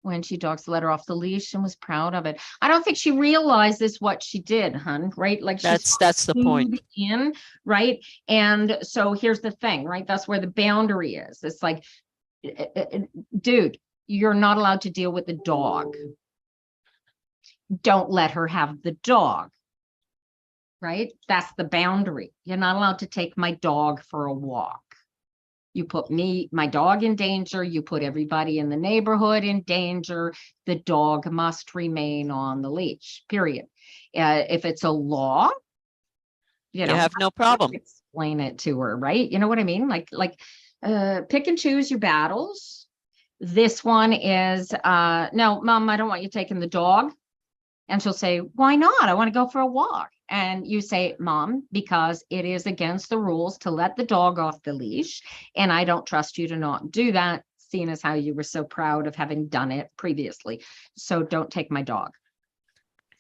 when she dogs let her off the leash, and was proud of it. I don't think she realizes what she did, hun, right? Like that's the point. In, right? And so here's the thing, right? That's where the boundary is. It's like, dude, you're not allowed to deal with the dog. Don't let her have the dog. Right? That's the boundary. You're not allowed to take my dog for a walk. You put my dog in danger. You put everybody in the neighborhood in danger. The dog must remain on the leash, period. If it's a law, you have no problem. Explain it to her, right? You know what I mean? Like pick and choose your battles. This one is, no, Mom, I don't want you taking the dog. And she'll say, why not? I want to go for a walk. And you say, Mom, because it is against the rules to let the dog off the leash. And I don't trust you to not do that, seeing as how you were so proud of having done it previously. So don't take my dog.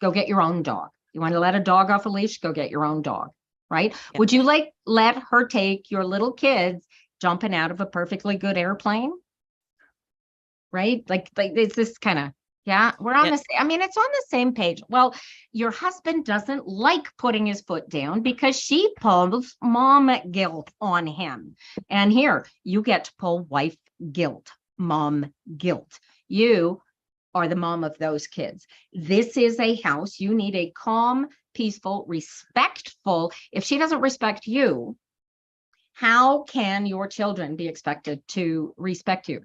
Go get your own dog. You want to let a dog off a leash? Go get your own dog, right? Yeah. Would you let her take your little kids jumping out of a perfectly good airplane? Right? Like it's this kind of, yeah, we're on the same, I mean, it's on the same page. Well, your husband doesn't like putting his foot down because she pulls mom guilt on him. And here, you get to pull wife guilt, mom guilt. You are the mom of those kids. This is a house. You need a calm, peaceful, respectful. If she doesn't respect you, how can your children be expected to respect you?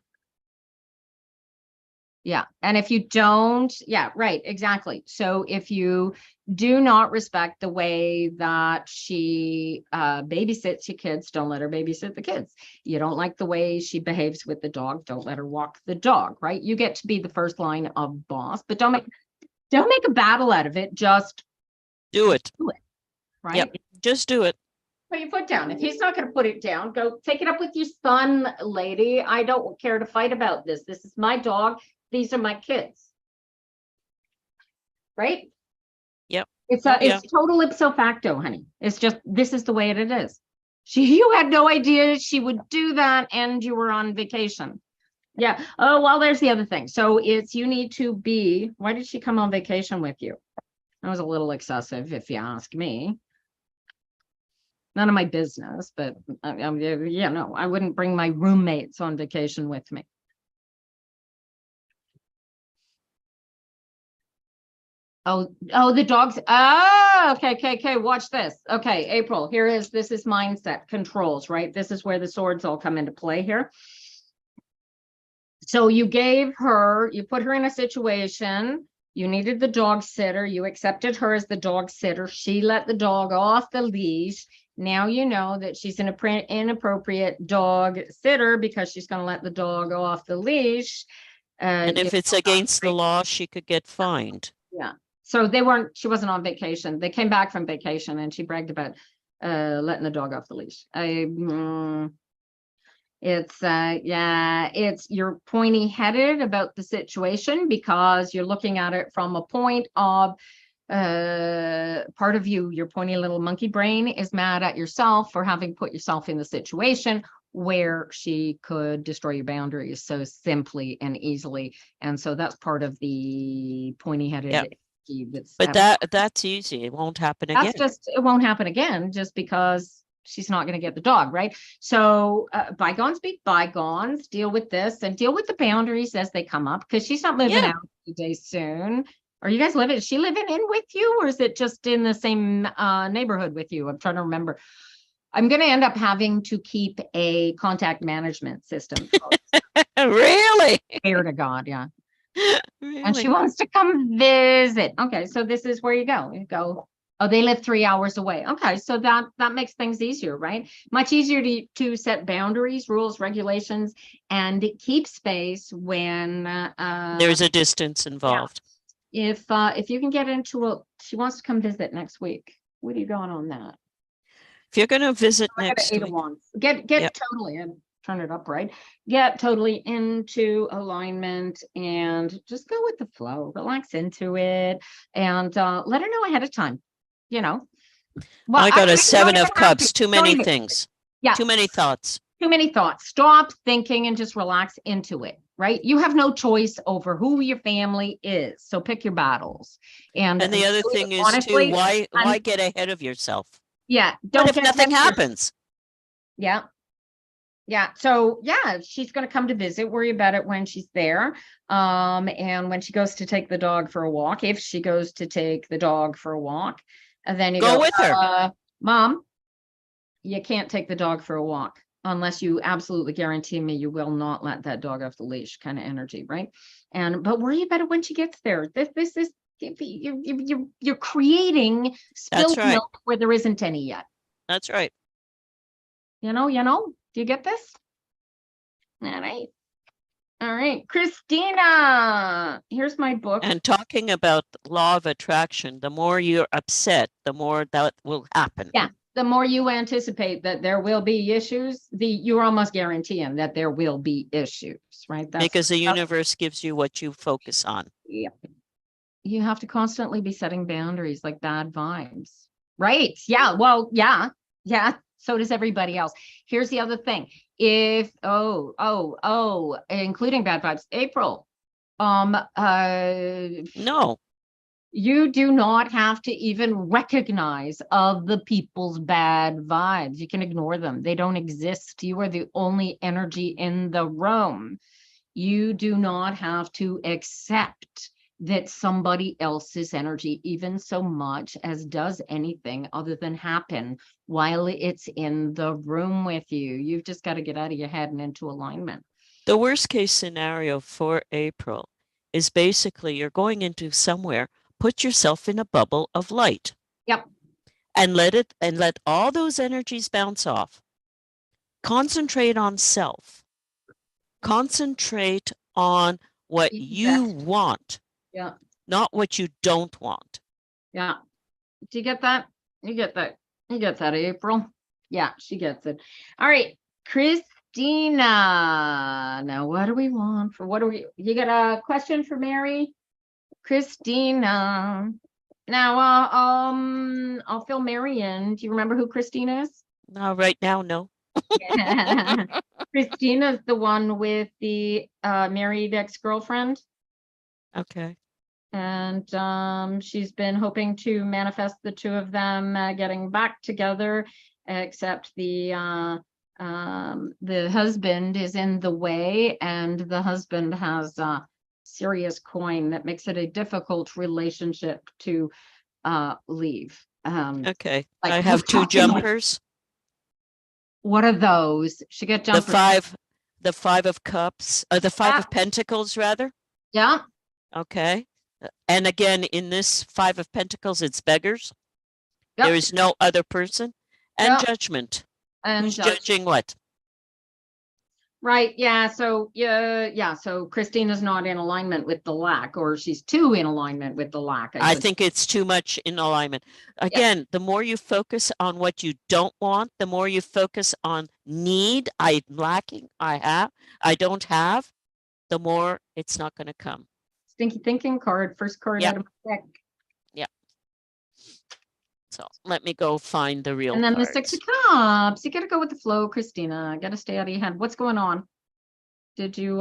Yeah. And if you don't, yeah, right, exactly. So if you do not respect the way that she babysits your kids, don't let her babysit the kids. You don't like the way she behaves with the dog, don't let her walk the dog, right? You get to be the first line of boss, but don't make a battle out of it. Just do it. Right? Yep. Just do it. Put your foot down. If he's not going to put it down, go take it up with your son, lady. I don't care to fight about this. This is my dog. These are my kids. Right? Yep. It's total ipso facto, honey. It's just, this is the way it is. You had no idea she would do that, and you were on vacation. Yeah. Oh, well, there's the other thing. So you need to be, why did she come on vacation with you? That was a little excessive, if you ask me. None of my business, but yeah, no, I wouldn't bring my roommates on vacation with me. Oh, the dogs. Oh, okay. Watch this. Okay, April, this is mindset controls, right? This is where the swords all come into play here. So you put her in a situation, you needed the dog sitter, you accepted her as the dog sitter, she let the dog off the leash. Now you know that she's an inappropriate dog sitter because she's going to let the dog off the leash. And if it's against the law, she could get fined. Yeah. So she wasn't on vacation. They came back from vacation and she bragged about letting the dog off the leash. You're pointy headed about the situation because you're looking at it from a point of part of you, your pointy little monkey brain is mad at yourself for having put yourself in the situation where she could destroy your boundaries so simply and easily. And so that's part of the pointy headed. Yep. But that's easy. It won't happen again. It won't happen again just because she's not going to get the dog, right? So bygones be bygones. Deal with this and deal with the boundaries as they come up, because she's not moving out today soon, Are you guys living? Is she living in with you, or is it just in the same neighborhood with you? I'm trying to remember. I'm going to end up having to keep a contact management system. Really? Swear to God, yeah. And she Really? wants to come visit. Okay, so this is where you go. You go. Oh, they live 3 hours away. Okay, so that makes things easier, right? Much easier to set boundaries, rules, regulations, and keep space when There's a distance involved. if you can get into she wants to come visit next week. What are you going on that? If you're going to visit I got an next 8 of week, wands. Get Yep. totally and turn it up, right? Get totally into alignment and just go with the flow. Relax into it and let her know ahead of time. You know. Well, I got a you don't 7 even of have cups. to. Too Don't many even- things. Yeah. Too many thoughts. Too many thoughts. Stop thinking and just relax into it, right? You have no choice over who your family is. So pick your battles. And the other really, thing is honestly, too, why get ahead of yourself? yeah, What don't if get nothing ahead of happens? Yeah. Yeah. So yeah, she's going to come to visit. Worry about it when she's there. And when she goes to take the dog for a walk, if she goes to take the dog for a walk, and then you Go go, with her. Mom, you can't take the dog for a walk unless you absolutely guarantee me you will not let that dog off the leash, kind of energy, right? But worry about it when she gets there. This is you're creating spilled right. milk where there isn't any yet. That's right. You know, do you get this? All right. All right, Christina, here's my book. And talking about law of attraction, the more you're upset, the more that will happen. Yeah, the more you anticipate that there will be issues, you're almost guaranteeing that there will be issues, right? Because the universe gives you what you focus on. Yep. You have to constantly be setting boundaries, like bad vibes. Right. Yeah. Well, yeah. Yeah. So does everybody else. Here's the other thing. If, including bad vibes, April, No, you do not have to even recognize other people's bad vibes. You can ignore them. They don't exist. You are the only energy in the room. You do not have to accept that somebody else's energy, even so much as does anything other than happen while it's in the room with you. You've just got to get out of your head and into alignment. the worst case scenario for April is basically you're going into somewhere, put yourself in a bubble of light. Yep. And let all those energies bounce off. Concentrate on self. Concentrate on what you want. Yeah. Not what you don't want. Yeah. Do you get that? You get that. You get that, April. Yeah, she gets it. All right, Christina. Now, what do we want for you got a question for Mary? Christina. Now, I'll fill Mary in. Do you remember who Christina is? No, right now, no. Christina's the one with the married ex-girlfriend. Okay. And she's been hoping to manifest the two of them getting back together, except the husband is in the way, and the husband has serious coin that makes it a difficult relationship to leave. Okay. Like, I have two jumpers. What are those? She got jumpers. The 5 of cups, or the 5 of pentacles, rather. Yeah. Okay. And again, in this 5 of pentacles, it's beggars. Yep. There is no other person. And judgment. And who's judging what? Right. Yeah. So yeah. So Christina's not in alignment with the lack, or she's too in alignment with the lack. I think it's too much in alignment. Again, the more you focus on what you don't want, the more you focus on need, I'm lacking, I don't have, the more it's not going to come. Stinky thinking card, first card out of my deck. Yeah. So let me go find the real And then cards. the 6 of Cups. You got to go with the flow, Christina. Got to stay out of your head. What's going on? Did you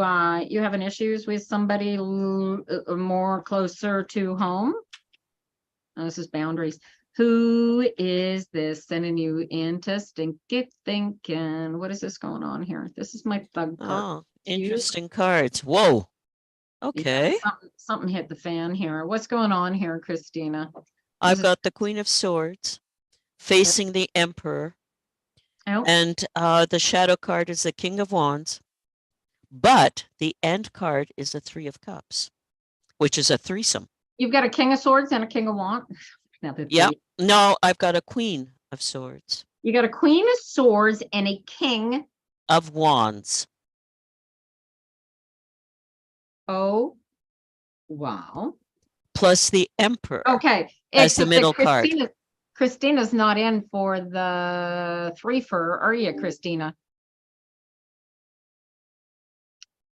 you having issues with somebody more closer to home? Oh, this is boundaries. Who is this sending you into stinky thinking? What is this going on here? This is my thug card. Oh, interesting cards. Whoa. Okay. Something hit the fan here. What's going on here, Christina? I've Is it- got the Queen of Swords facing the Emperor, Oh, and the shadow card is the King of Wands, but the end card is the Three of Cups, which is a threesome. you've got a King of Swords and a King of Wands. Now the Yeah. three. No, I've got a Queen of Swords. You got a Queen of Swords and a King. Of Wands. Oh, wow. Plus the Emperor. Okay. As the Except that middle card. Christina's not in for the 3 for, are you, Christina?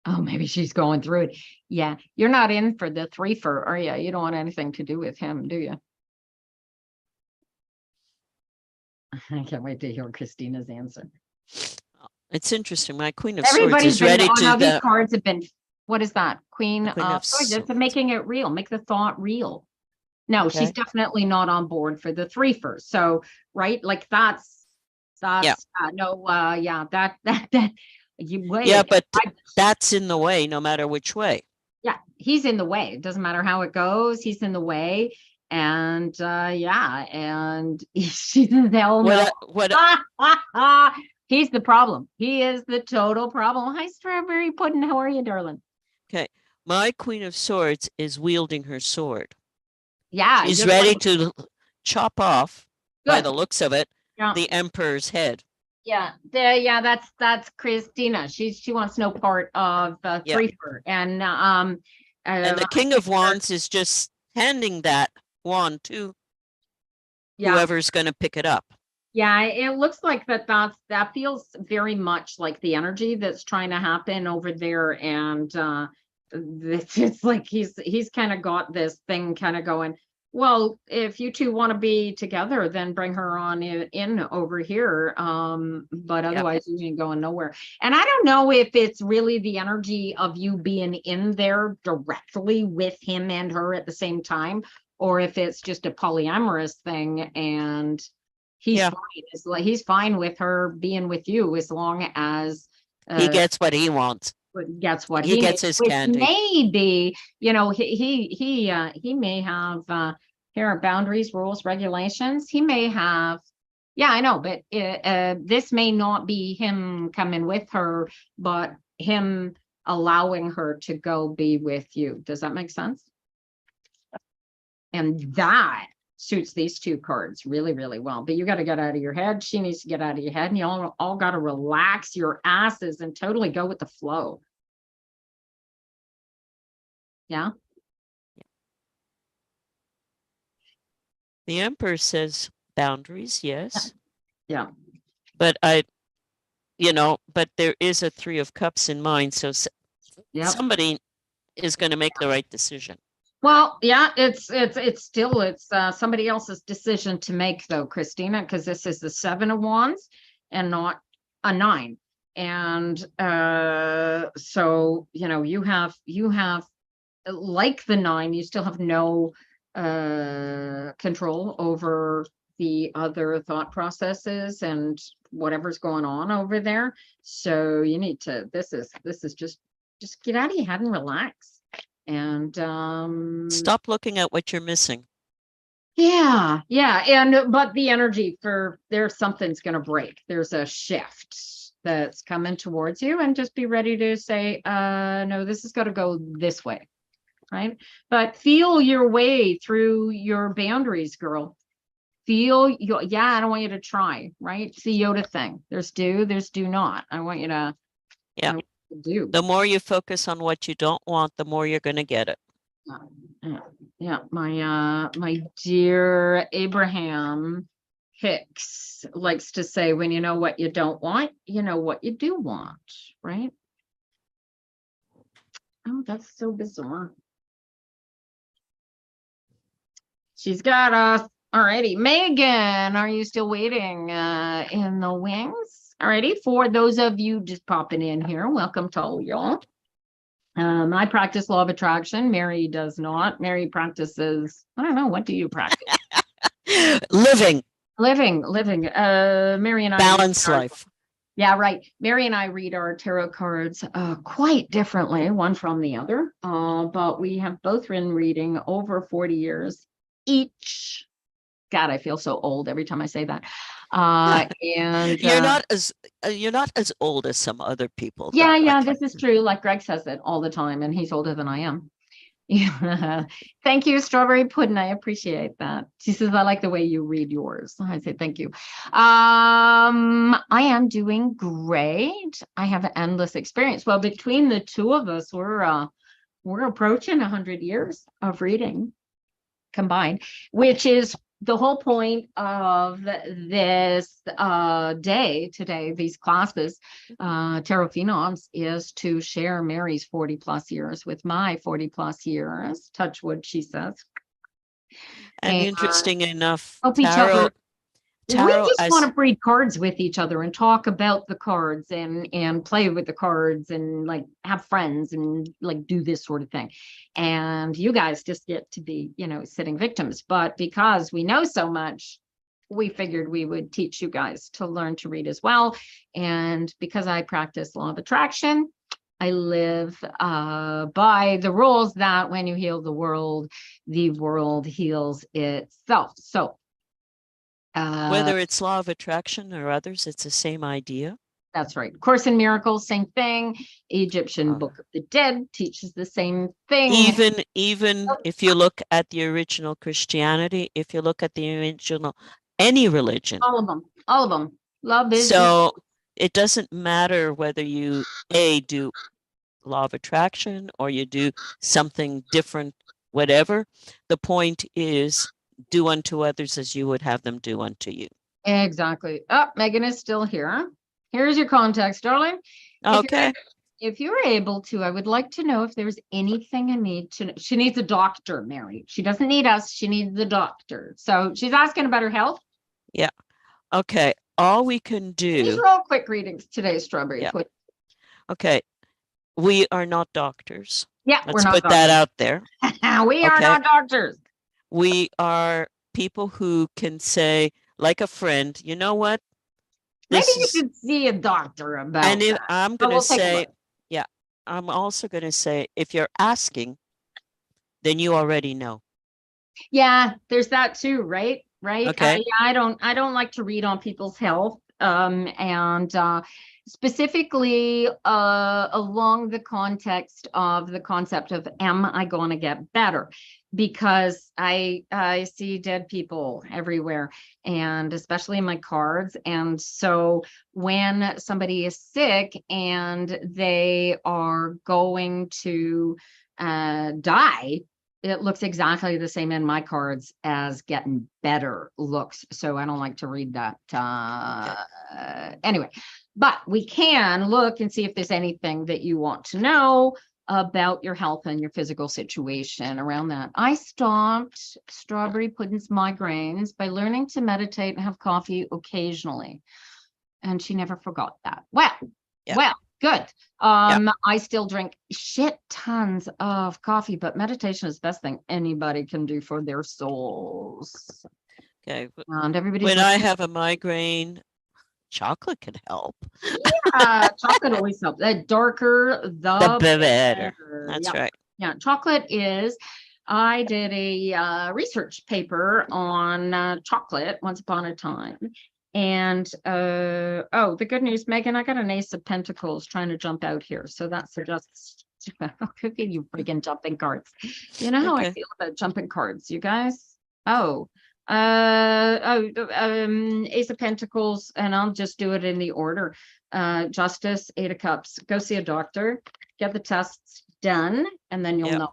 Oh, maybe she's going through it. Yeah, you're not in for the 3 for, are you? You don't want anything to do with him, do you? I can't wait to hear Christina's answer. It's interesting. My Queen of Swords Everybody's is been, ready oh, to no, these the cards have been, what is that? Queen Queen of of Swords, it's Swords. making it real, make the thought real. No, she's Okay. definitely not on board for the 3 for. So, right, like that's Yeah. that you wait. Yeah, but that's in the way no matter which way. Yeah, he's in the way. It doesn't matter how it goes, he's in the way. And and she's hell no. What He's the problem. He is the total problem. Hi, Strawberry Pudding. How are you, darling? Okay. My Queen of Swords is wielding her sword. Yeah, She's you're ready like, to chop off, by good. the looks of it, Yeah. the Emperor's head. Yeah, that's Christina. She wants no part of Yeah. 3 for. And And the King of Wands is just handing that wand to yeah. whoever's going to pick it up. Yeah, it looks like that feels very much like the energy that's trying to happen over there. And it's like he's kind of got this thing kind of going, well, if you two want to be together, then bring her on in over here. But otherwise you ain't going nowhere. And I don't know if it's really the energy of you being in there directly with him and her at the same time, or if it's just a polyamorous thing and he's fine. He's fine with her being with you as long as he gets what he wants. Gets what he gets needs, his candy. Maybe, you know, he may have here are boundaries, rules, regulations. He may have, yeah, I know, but this may not be him coming with her, but him allowing her to go be with you. Does that make sense? And that suits these 2 cards really, really well. But you got to get out of your head. She needs to get out of your head, and you all got to relax your asses and totally go with the flow. Yeah. The Emperor says boundaries, yes. Yeah. But but there is a 3 of Cups in mind, so somebody is going to make the right decision. Well, yeah, it's still somebody else's decision to make though, Christina, because this is the 7 of Wands and not a 9. And so, you know, you have like the 9, you still have no control over the other thought processes and whatever's going on over there. So you need to, this is just get out of your head and relax. And stop looking at what you're missing. Yeah. And but the energy for something's going to break. There's a shift that's coming towards you, and just be ready to say, no, this is going to go this way. Right. But feel your way through your boundaries, girl. Feel your, I don't want you to try. Right. It's the Yoda thing. There's do not. I want you to do. The more you focus on what you don't want, the more you're going to get it. Yeah, my dear Abraham Hicks likes to say, when you know what you don't want, you know what you do want, right? Oh, that's so bizarre. She's got us. Alrighty, Megan, are you still waiting in the wings? Alrighty, for those of you just popping in here, welcome to all y'all. I practice law of attraction. Mary does not. Mary practices, I don't know, what do you practice? Living. Mary and I Balanced life. Yeah, right. Mary and I read our tarot cards quite differently, one from the other, but we have both been reading over 40 years each. God, I feel so old every time I say that. And you're not as old as some other people, though. yeah, this is true. Like Greg says it all the time, and he's older than I am. Yeah. Thank you, Strawberry Pudding. I appreciate that. She says, I like the way you read yours. I say thank you. I am doing great. I have an endless experience. Well, between the two of us, we're approaching 100 years of reading combined, which is the whole point of this day today, these classes, Tarot Phenoms, is to share Mary's 40 plus years with my 40 plus years. Touch wood, she says. And interesting enough, help each other. We tarot just as want to read cards with each other and talk about the cards and play with the cards and like have friends and like do this sort of thing. And you guys just get to be, you know, sitting victims. But because we know so much, we figured we would teach you guys to learn to read as well. And because I practice law of attraction, I live by the rules that when you heal the world heals itself. So whether it's law of attraction or others, it's the same idea. that's right. Course in Miracles, same thing. Egyptian Book of the Dead teaches the same thing. Even if you look at the original Christianity, if you look at the original any religion, all of them. Love is so it doesn't matter whether you do law of attraction or you do something different, whatever. The point is, do unto others as you would have them do unto you. Exactly. Oh, Megan is still here. Here's your context, darling. Okay. If you're able to, I would like to know if there's anything I need to know. She needs a doctor, Mary. She doesn't need us. She needs the doctor. So she's asking about her health. Yeah. Okay. All we can do. These are all quick readings today, Strawberry. Yeah. Okay. We are not doctors. Yeah, let's put that out there. We are not doctors. We are people who can say, like a friend, you know what? Maybe you should see a doctor about and that. I'm going to say, yeah, I'm also going to say, if you're asking, then you already know. Yeah, there's that too, right? Right. Okay. I don't like to read on people's health. And specifically along the context of the concept of, am I going to get better? Because I see dead people everywhere, and especially in my cards. And so when somebody is sick and they are going to die, it looks exactly the same in my cards as getting better looks. So I don't like to read that. Anyway, but we can look and see if there's anything that you want to know about your health and your physical situation around that. I stopped Strawberry Pudding's migraines by learning to meditate and have coffee occasionally. And she never forgot that. Well, good. I still drink shit tons of coffee, but meditation is the best thing anybody can do for their souls. Okay. And everybody. When I have a migraine, chocolate can help. Yeah, chocolate always helps. The darker, the better. That's right. Yeah, chocolate is. I did a research paper on chocolate once upon a time. And the good news, Megan, I got an Ace of Pentacles trying to jump out here. So that suggests you friggin' jumping cards. You know how I feel about jumping cards, you guys? Ace of Pentacles, and I'll just do it in the order. Justice, 8 of Cups. Go see a doctor, get the tests done, and then you'll know.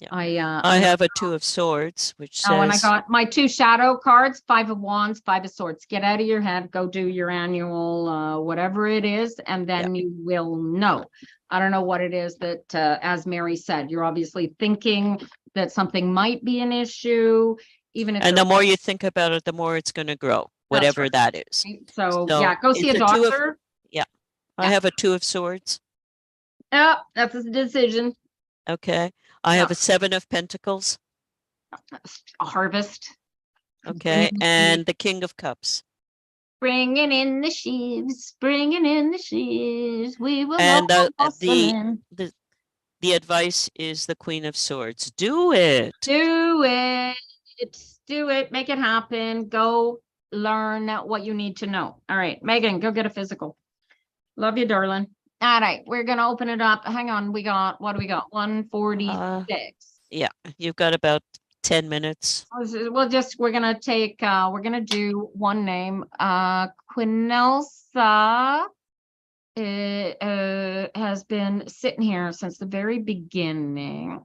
Yeah. I have a 2 of Swords, which says. And I got my 2 shadow cards, 5 of Wands, 5 of Swords. Get out of your head, go do your annual, whatever it is, and then you will know. I don't know what it is that, as Mary said, you're obviously thinking that something might be an issue, even if. And the more you think about it, the more it's going to grow, whatever that is. So yeah, go see a doctor. I have a 2 of Swords. Oh, that's a decision. Okay. I have a 7 of Pentacles. A Harvest. Okay. And the King of Cups. Bringing in the sheaves, bringing in the sheaves. We will And go hustling. the advice is the Queen of Swords. Do it. Do it. Do it. Make it happen. Go learn what you need to know. All right, Megan, go get a physical. Love you, darling. All right, we're gonna open it up. Hang on, what do we got? 146. Yeah, you've got about 10 minutes. We're gonna do one name. Quinelsa has been sitting here since the very beginning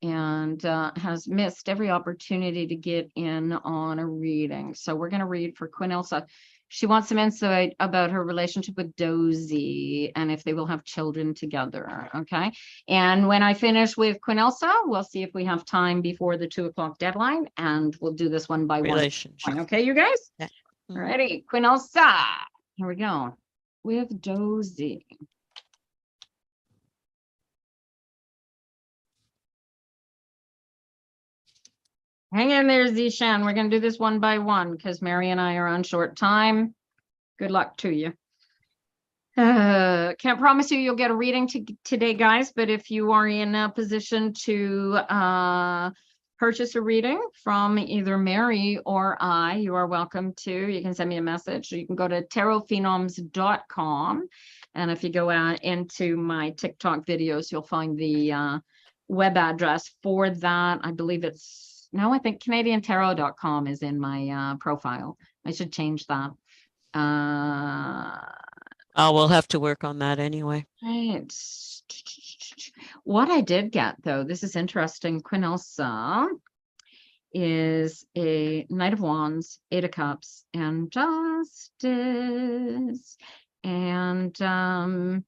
and has missed every opportunity to get in on a reading. So we're going to read for Quinelsa. She wants some insight about her relationship with Dozy and if they will have children together. Okay. And when I finish with Quinelsa, we'll see if we have time before the 2 o'clock deadline, and we'll do this one by Relationship. one. Okay, you guys? Yeah. All righty. Quinelsa. Here we go. With Dozy. Hang in there, Zishan. We're going to do this one by one because Mary and I are on short time. Good luck to you. Can't promise you'll get a reading today, guys, but if you are in a position to purchase a reading from either Mary or I, you are welcome to. You can send me a message. You can go to tarotphenoms.com. And if you go out into my TikTok videos, you'll find the web address for that. I believe I think CanadianTarot.com is in my profile. I should change that. We'll have to work on that anyway. Right. What I did get, though, this is interesting. Quinelsa is a Knight of Wands, 8 of Cups, and Justice. And the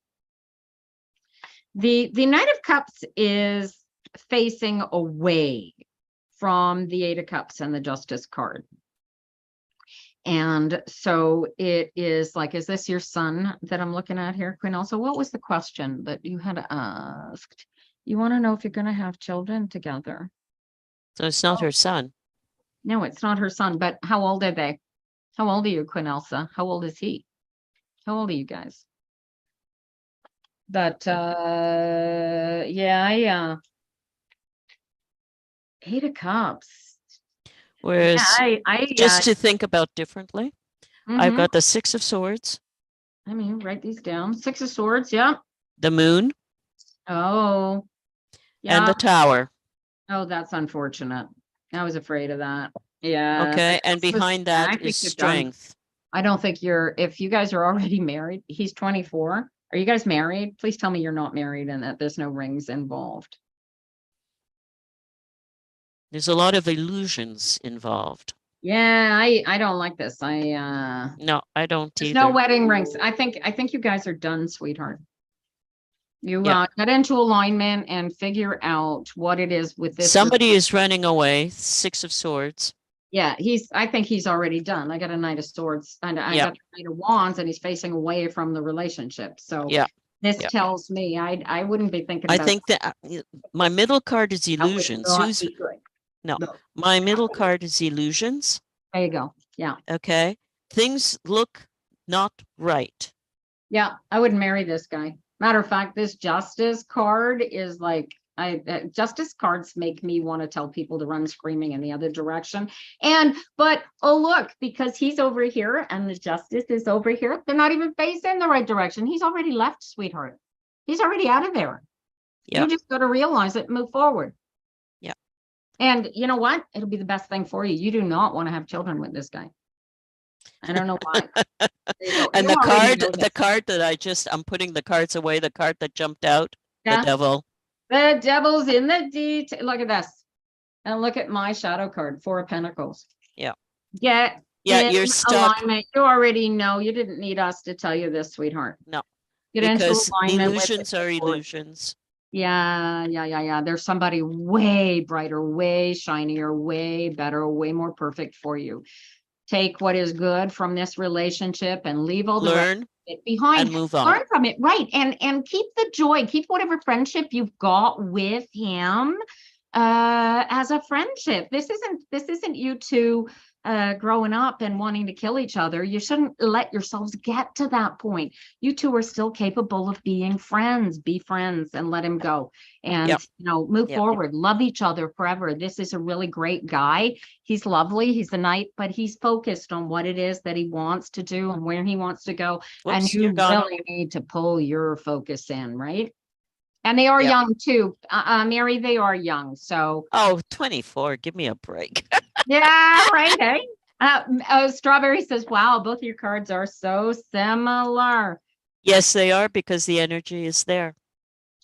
Knight of Cups is facing away from the 8 of Cups and the Justice card. And so it is like, is this your son that I'm looking at here, Quinelsa? What was the question that you had asked? You want to know if you're going to have children together. So it's not her son. No, it's not her son, but how old are they? How old are you, Quinelsa? How old is he? How old are you guys? But yeah, 8 of Cups. Whereas just to think about differently, I've got the 6 of Swords. I mean, write these down. 6 of Swords, yeah. The Moon. Oh, yeah. And the Tower. Oh, that's unfortunate. I was afraid of that. Yeah. Okay, and behind that is Strength. I don't think if you guys are already married, he's 24. Are you guys married? Please tell me you're not married and that there's no rings involved. There's a lot of illusions involved. Yeah, I don't like this. No, I don't there's either. No wedding rings. I think you guys are done, sweetheart. You get into alignment and figure out what it is with this. Somebody is running away. 6 of Swords. Yeah, I think he's already done. I got a Knight of Swords and I got a Knight of Wands, and he's facing away from the relationship. So this tells me I wouldn't be thinking about. I think that my middle card is illusions. No, my middle card is illusions. There you go. Yeah. Okay. Things look not right. Yeah, I wouldn't marry this guy. Matter of fact, this Justice card is like, Justice cards make me want to tell people to run screaming in the other direction. But look, because he's over here and the Justice is over here, they're not even facing the right direction. He's already left, sweetheart. He's already out of there. You just got to realize it and move forward. And you know what? It'll be the best thing for you. You do not want to have children with this guy. I don't know why. And the card that I'm putting the cards away, the card that jumped out, the Devil. The Devil's in the detail. Look at this. And look at my shadow card, 4 of Pentacles. Yeah. You're stuck. Alignment. You already know. You didn't need us to tell you this, sweetheart. No. Because illusions are illusions. Yeah. There's somebody way brighter, way shinier, way better, way more perfect for you. Take what is good from this relationship and leave all the rest of it behind. And move on. Learn from it, right? And keep the joy. Keep whatever friendship you've got with him as a friendship. This isn't you two growing up and wanting to kill each other. You shouldn't let yourselves get to that point. You two are still capable of being friends. Be friends and let him go. And, Yep. move Yep. forward. Love each other forever. This is a really great guy. He's lovely. He's a knight, but he's focused on what it is that he wants to do and where he wants to go. And Whoops, you you're gone. really need to pull your focus in, right? And they are Yep. young too. Mary, they are young. So Oh, 24. Give me a break. yeah, right. Hey. Strawberry says, wow, both your cards are so similar. Yes, they are, because the energy is there.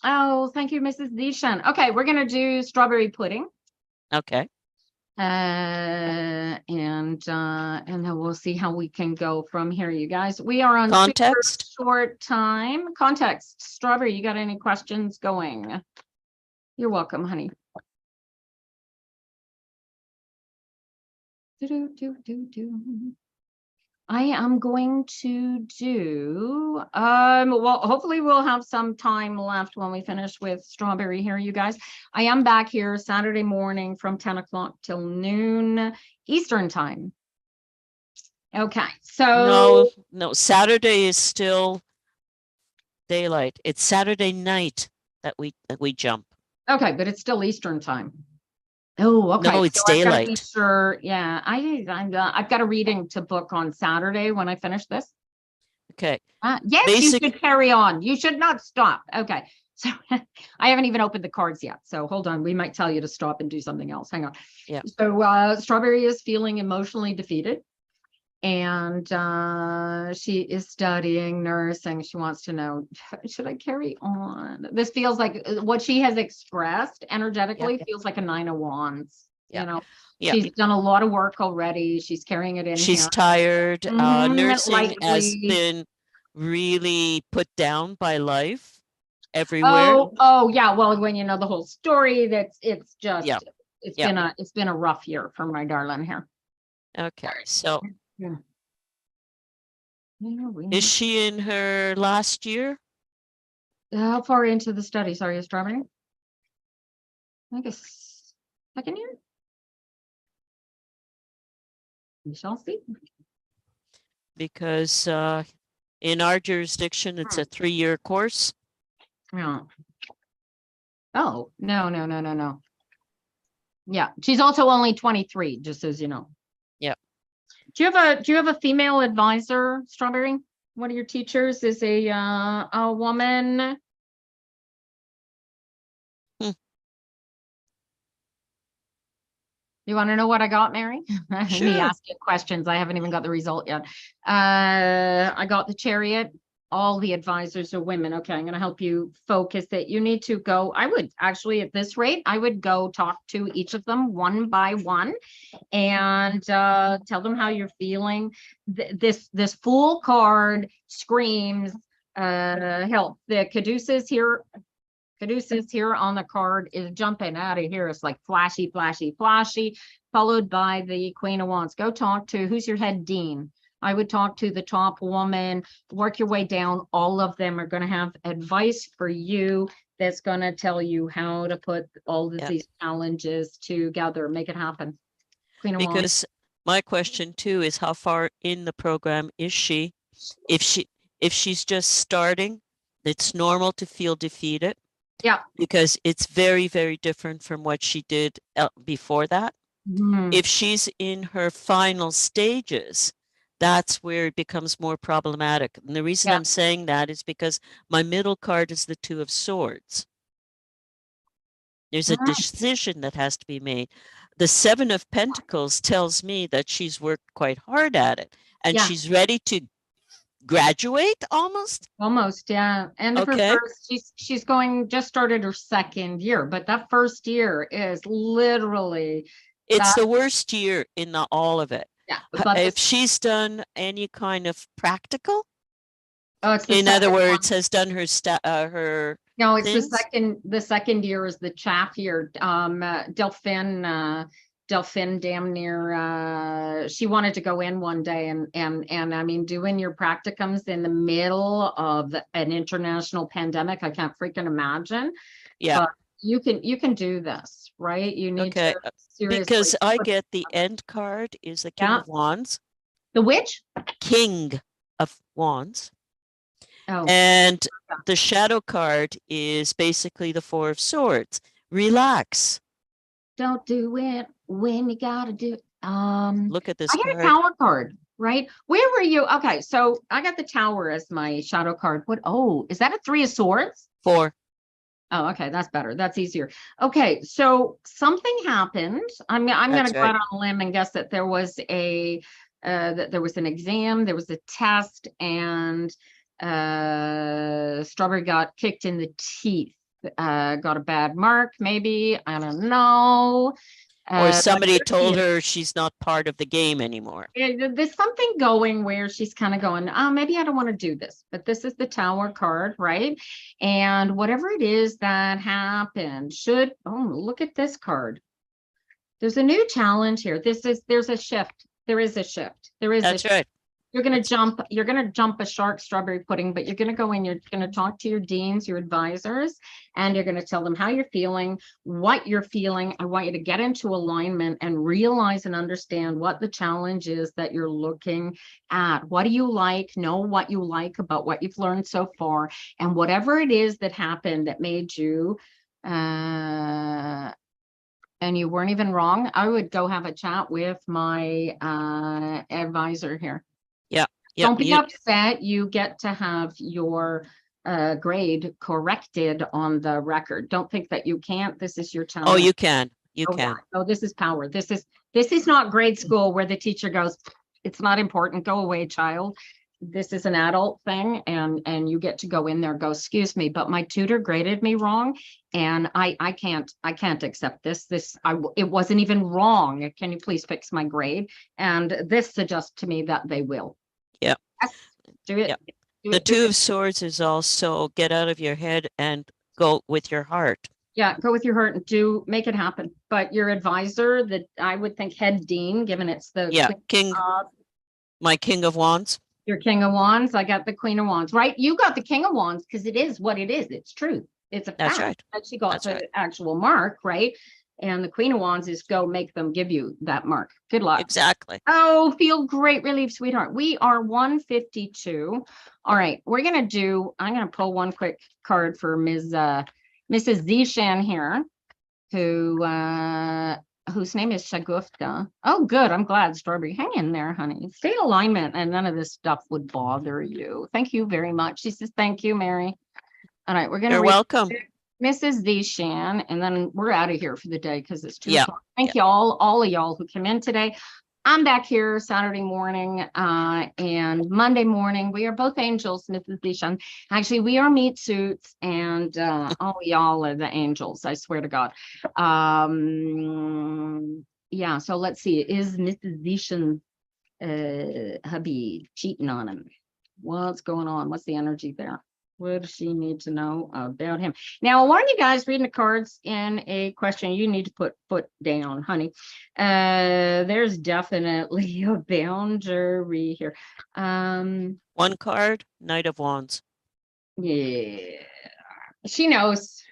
Oh, thank you, Mrs. Dishan. Okay, we're gonna do strawberry pudding. Okay. And then we'll see how we can go from here, you guys. We are on Context. super short time. Context. Strawberry, you got any questions going? You're welcome, honey. I am going to do, well, hopefully we'll have some time left when we finish with strawberry here, you guys. I am back here Saturday morning from 10 o'clock till noon Eastern time. Okay, so No, Saturday is still daylight. It's Saturday night that we jump. okay, but it's still Eastern time. Oh, okay. No, it's so I've got to be daylight. sure. Yeah, I've got a reading to book on Saturday when I finish this. Okay. Yes, you should carry on. You should not stop. Okay. So I haven't even opened the cards yet. So hold on. We might tell you to stop and do something else. Hang on. Yeah. So Strawberry is feeling emotionally defeated. And she is studying nursing. She wants to know, should I carry on? This feels like what she has expressed energetically feels like a 9 of Wands. Yeah. She's done a lot of work already. She's carrying it in She's here. tired. Nursing has Lightly. been really put down by life everywhere. Oh yeah. Well, when you know the whole story, it's just it's been a rough year for my darling here. Okay, so Yeah. is she in her last year? How far into the studies are you, Strawberry? I guess second year. We shall see. Because in our jurisdiction, it's a 3-year course. Yeah. Oh, no. Yeah, she's also only 23, just as you know. Yeah. Do you have a female advisor, Strawberry? One of your teachers is a woman. You want to know what I got, Mary? Sure. Me asking questions. I haven't even got the result yet. I got the Chariot. All the advisors are women. Okay, I'm going to help you focus it. You need to go. I would actually, at this rate, I would go talk to each of them one by one and tell them how you're feeling. This Fool card screams help. The Caduceus here on the card is jumping out of here. It's like flashy, followed by the Queen of Wands. Go talk to, who's your head dean? I would talk to the top woman, work your way down. All of them are going to have advice for you that's going to tell you how to put all of these challenges together, make it happen. Queen of Wands. Because my question too is, how far in the program is she? If she's just starting, it's normal to feel defeated. Yeah. Because it's very, very different from what she did before that. If she's in her final stages, that's where it becomes more problematic. And the reason I'm saying that is because my middle card is the 2 of Swords. There's a decision that has to be made. The 7 of Pentacles tells me that she's worked quite hard at it and she's ready to graduate almost. Yeah. And her first, she's just started her second year, but that first year is literally it's the worst year in all of it. Yeah. If she's done any kind of practical, in other words, has done her no, it's things? the second year is the chaff year. Delphine damn near she wanted to go in one day and I mean doing your practicums in the middle of an international pandemic, I can't freaking imagine. Yeah. But you can do this, right? You need to Seriously. Because I get the end card is the King Yeah. of Wands, The witch? King of Wands, Oh, and the shadow card is basically the Four of Swords. Relax. don't do it when you gotta do it. Look at this I got a card. tower card, right? Where were you? Okay, so I got the tower as my shadow card. What? Oh, is that a Three of Swords? 4. Oh, okay, that's better. That's easier. Okay, so something happened. I'm gonna That's go right. out on a limb and guess that there was an exam, there was a test, and Strawberry got kicked in the teeth. Got a bad mark, maybe. I don't know. Or But somebody here she told is. her she's not part of the game anymore. There's something going where she's kind of going, oh, maybe I don't want to do this, but this is the tower card, right? And whatever it is that happened look at this card. There's a new challenge here. There's a shift. There is a shift. That's right. You're going to jump a shark strawberry pudding, but you're going to go in, you're going to talk to your deans, your advisors, and you're going to tell them how you're feeling, what you're feeling. I want you to get into alignment and realize and understand what the challenge is that you're looking at. What do you like? Know what you like about what you've learned so far, and whatever it is that happened that made you, and you weren't even wrong, I would go have a chat with my advisor here. Yep, Don't be upset. You get to have your grade corrected on the record. Don't think that you can't. This is your challenge. Oh, you can. You Oh, can. yeah. Oh, this is power. This is not grade school where the teacher goes, it's not important. Go away, child. This is an adult thing, and you get to go in there, go, excuse me, but my tutor graded me wrong, and I can't accept this. It wasn't even wrong. Can you please fix my grade? And this suggests to me that they will. Yeah. Yes, do it. Yeah. Do The it, do Two it. of Swords is also get out of your head and go with your heart. Yeah, go with your heart and make it happen. But your advisor, that I would think head dean, given it's the King, my King of Wands. Your King of Wands. I got the Queen of Wands, right? You got the King of Wands because it is what it is. It's truth. It's a fact. That's right. That she got That's the right. actual mark, right? And the Queen of Wands is go make them give you that mark. Good luck. Exactly. Oh, feel great relief, sweetheart. We are 152. All right, I'm gonna pull one quick card for Mrs. Zishan here, whose name is Shagufta. Oh, good. I'm glad, Strawberry. Hang in there, honey. Stay in alignment, and none of this stuff would bother you. Thank you very much. She says, thank you, Mary. All right, we're gonna You're welcome. Mrs. Zishan, and then we're out of here for the day because it's 2 Yeah. o'clock. Thank you all of y'all who came in today. I'm back here Saturday morning and Monday morning. We are both angels, Mrs. Zishan. Actually, we are meat suits, and all y'all are the angels, I swear to God. Yeah, so let's see. Is Mrs. Zishan's hubby cheating on him? What's going on? What's the energy there? What does she need to know about him? Now, I want you guys reading the cards in a question. You need to put foot down, honey. There's definitely a boundary here. One card, Knight of Wands. Yeah, she knows.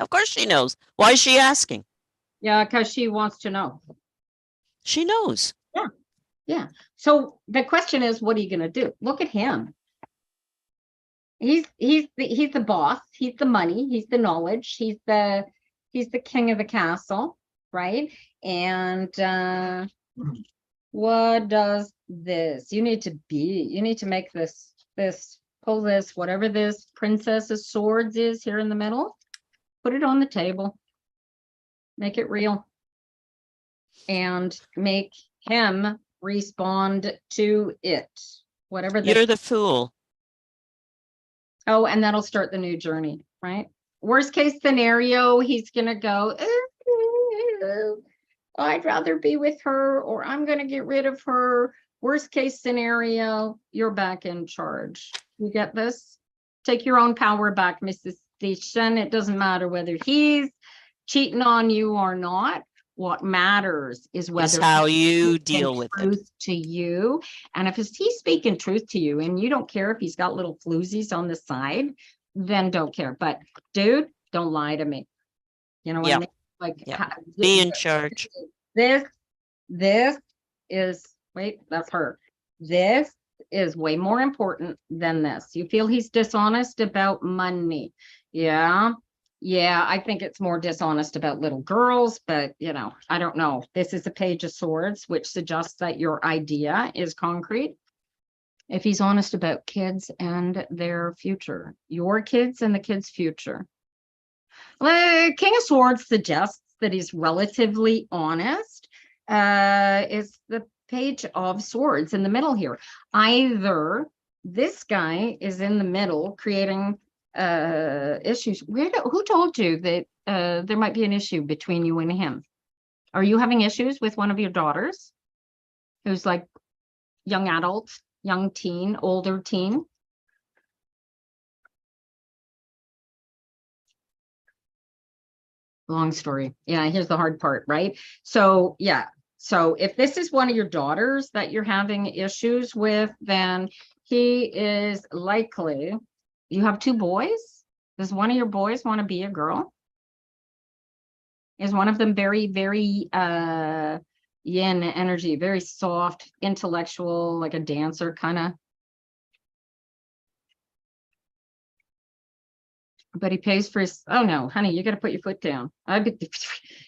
Of course she knows. Why is she asking? Yeah, because she wants to know. She knows. Yeah. So the question is, what are you going to do? Look at him. He's the boss. He's the money. He's the knowledge. He's the king of the castle, right? And what does this? You need to make this pull this, whatever this Princess of Swords is here in the middle. Put it on the table. Make it real. And make him respond to it. Whatever this. You're the Fool. Oh, and that'll start the new journey, right? Worst case scenario, he's gonna go, I'd rather be with her, or I'm gonna get rid of her. Worst case scenario, you're back in charge. You get this? Take your own power back, Mrs. Station. It doesn't matter whether he's cheating on you or not. What matters is whether how you he's deal speaking with it. truth to you. And if he's speaking truth to you and you don't care if he's got little floozies on the side, then don't care. But dude, don't lie to me. You know what I mean? Like, Be in charge. This is, wait, that's her. This is way more important than this. You feel he's dishonest about money. Yeah. Yeah, I think it's more dishonest about little girls, but you know, I don't know. This is a page of swords, which suggests that your idea is concrete. If he's honest about kids and their future, your kids and the kids' future. King of Swords suggests that he's relatively honest. Is the Page of Swords in the middle here. Either this guy is in the middle creating issues. Who told you that there might be an issue between you and him? Are you having issues with one of your daughters who's like young adult, young teen, older teen? Long story. Yeah, here's the hard part, right? So yeah, so if this is one of your daughters that you're having issues with, then he is likely, you have two boys. Does one of your boys want to be a girl? Is one of them very, very yin energy, very soft, intellectual, like a dancer kind of? But he pays for his, oh no, honey, you got to put your foot down.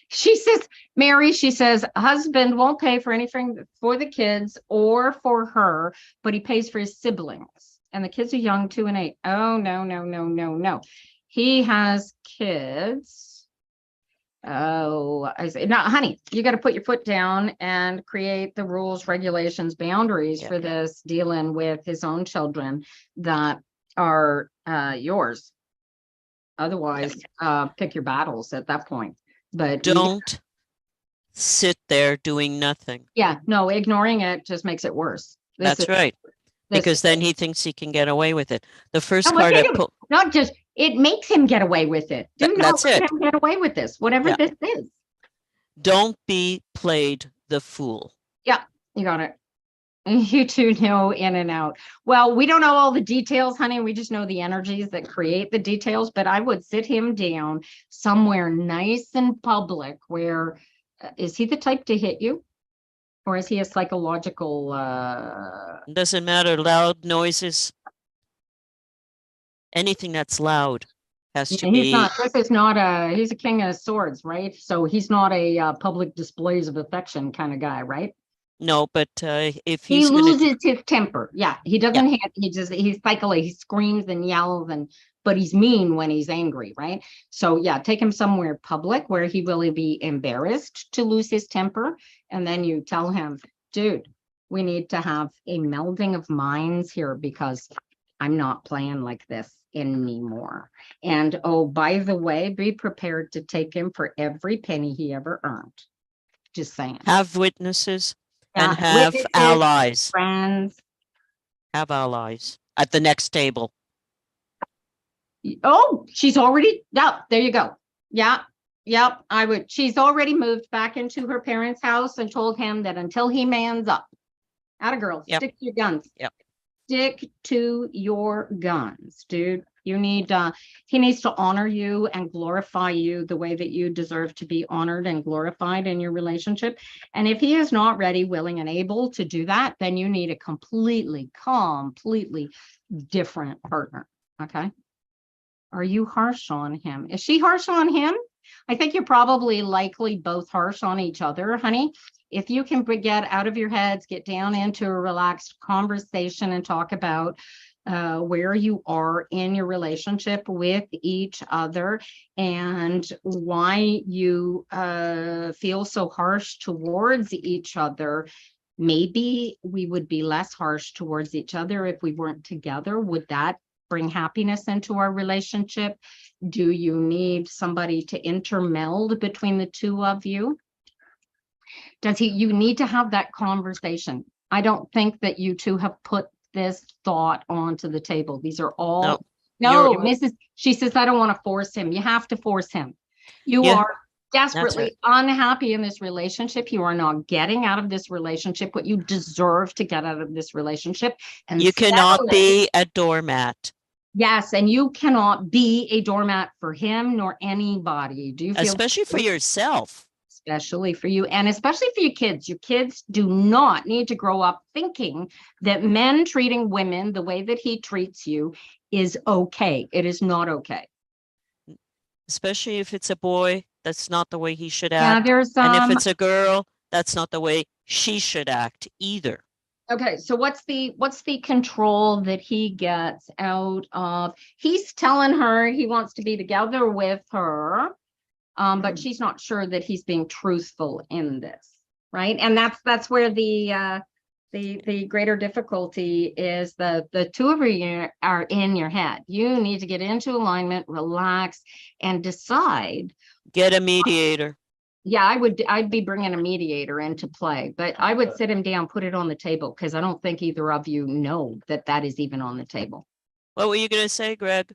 She says, Mary, she says, husband won't pay for anything for the kids or for her, but he pays for his siblings. And the kids are young, 2 and 8. Oh, no, no, no, no, no. He has kids. Oh, I say, no, honey, you got to put your foot down and create the rules, regulations, boundaries for this, dealing with his own children that are yours. Otherwise, pick your battles at that point. But don't sit there doing nothing. Yeah, no, ignoring it just makes it worse. That's right. Because then he thinks he can get away with it. The first card I put, not just, it makes him get away with it. Do not let him get away with this, whatever this is. Don't be played the fool. Yeah, you got it. You two know in and out. Well, we don't know all the details, honey. We just know the energies that create the details. But I would sit him down somewhere nice and public where, is he the type to hit you? Or is he a psychological? Doesn't matter. Loud noises. Anything that's loud has to be. This is not a, he's a king of swords, right? So he's not a public displays of affection kind of guy, right? No, but if he loses his temper, he doesn't hit, he's cycling, he screams and yells, but he's mean when he's angry, right? So take him somewhere public where he will be embarrassed to lose his temper, and then you tell him, dude, we need to have a melding of minds here because I'm not playing like this anymore. And oh, by the way, be prepared to take him for every penny he ever earned. Just saying. Have witnesses. And have allies. Friends. Have allies at the next table. Oh, she's already, there you go. Yep, I would. She's already moved back into her parents' house and told him that until he mans up. Atta girl, stick to your guns. Stick to your guns, dude. You need, he needs to honor you and glorify you the way that you deserve to be honored and glorified in your relationship. And if he is not ready, willing, and able to do that, then you need a completely different partner. Okay. Are you harsh on him? Is she harsh on him? I think you're probably likely both harsh on each other, honey. If you can get out of your heads, get down into a relaxed conversation and talk about where you are in your relationship with each other and why you feel so harsh towards each other. Maybe we would be less harsh towards each other if we weren't together. Would that bring happiness into our relationship? Do you need somebody to intermeld between the two of you? You need to have that conversation. I don't think that you two have put this thought onto the table. These are all Mrs. She says, I don't want to force him. You have to force him. You are desperately unhappy in this relationship. You are not getting out of this relationship what you deserve to get out of this relationship. And you cannot be a doormat. Yes, and you cannot be a doormat for him nor anybody. Do you feel, especially for yourself? especially for you and especially for your kids. Your kids do not need to grow up thinking that men treating women the way that he treats you is okay. It is not okay. Especially if it's a boy, that's not the way he should Yeah, act. there's And if it's a girl, that's not the way she should act either. okay, so what's the control that he gets out of, he's telling her he wants to be together with her, but she's not sure that he's being truthful in this, right? And that's where the greater difficulty is. The two of you are in your head. You need to get into alignment, relax, and decide. Get a mediator. Yeah, I'd be bringing a mediator into play, but I would sit him down, put it on the table, because I don't think either of you know that that is even on the table. What were you going to say, Greg?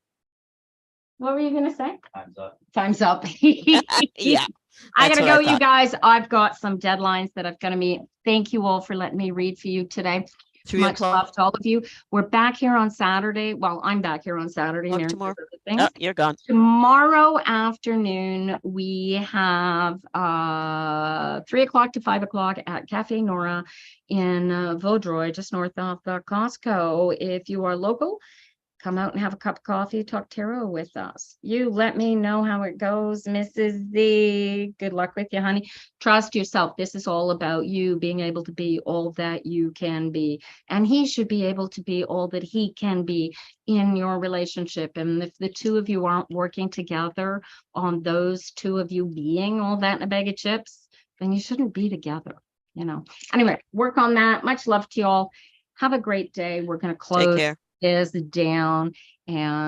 What were you going to say? Time's up. Time's up. Yeah. I That's gotta what go, I you thought. guys. I've got some deadlines that I've got to meet. Thank you all for letting me read for you today. 3 Much o'clock. love to all of you. We're back here on Saturday. Well, I'm back here on Saturday. Talk Mary tomorrow. does other things. Oh, you're gone. Tomorrow afternoon, we have 3 o'clock to 5 o'clock at Cafe Nora in Vaudreuil, just north of the Costco. If you are local, come out and have a cup of coffee, talk tarot with us. You let me know how it goes, Mrs. Z. Good luck with you, honey. Trust yourself. This is all about you being able to be all that you can be. And he should be able to be all that he can be in your relationship. And if the two of you aren't working together on those two of you being all that in a bag of chips, then you shouldn't be together, you know. Anyway, work on that. Much love to you all. Have a great day. We're going to Take close care. is down and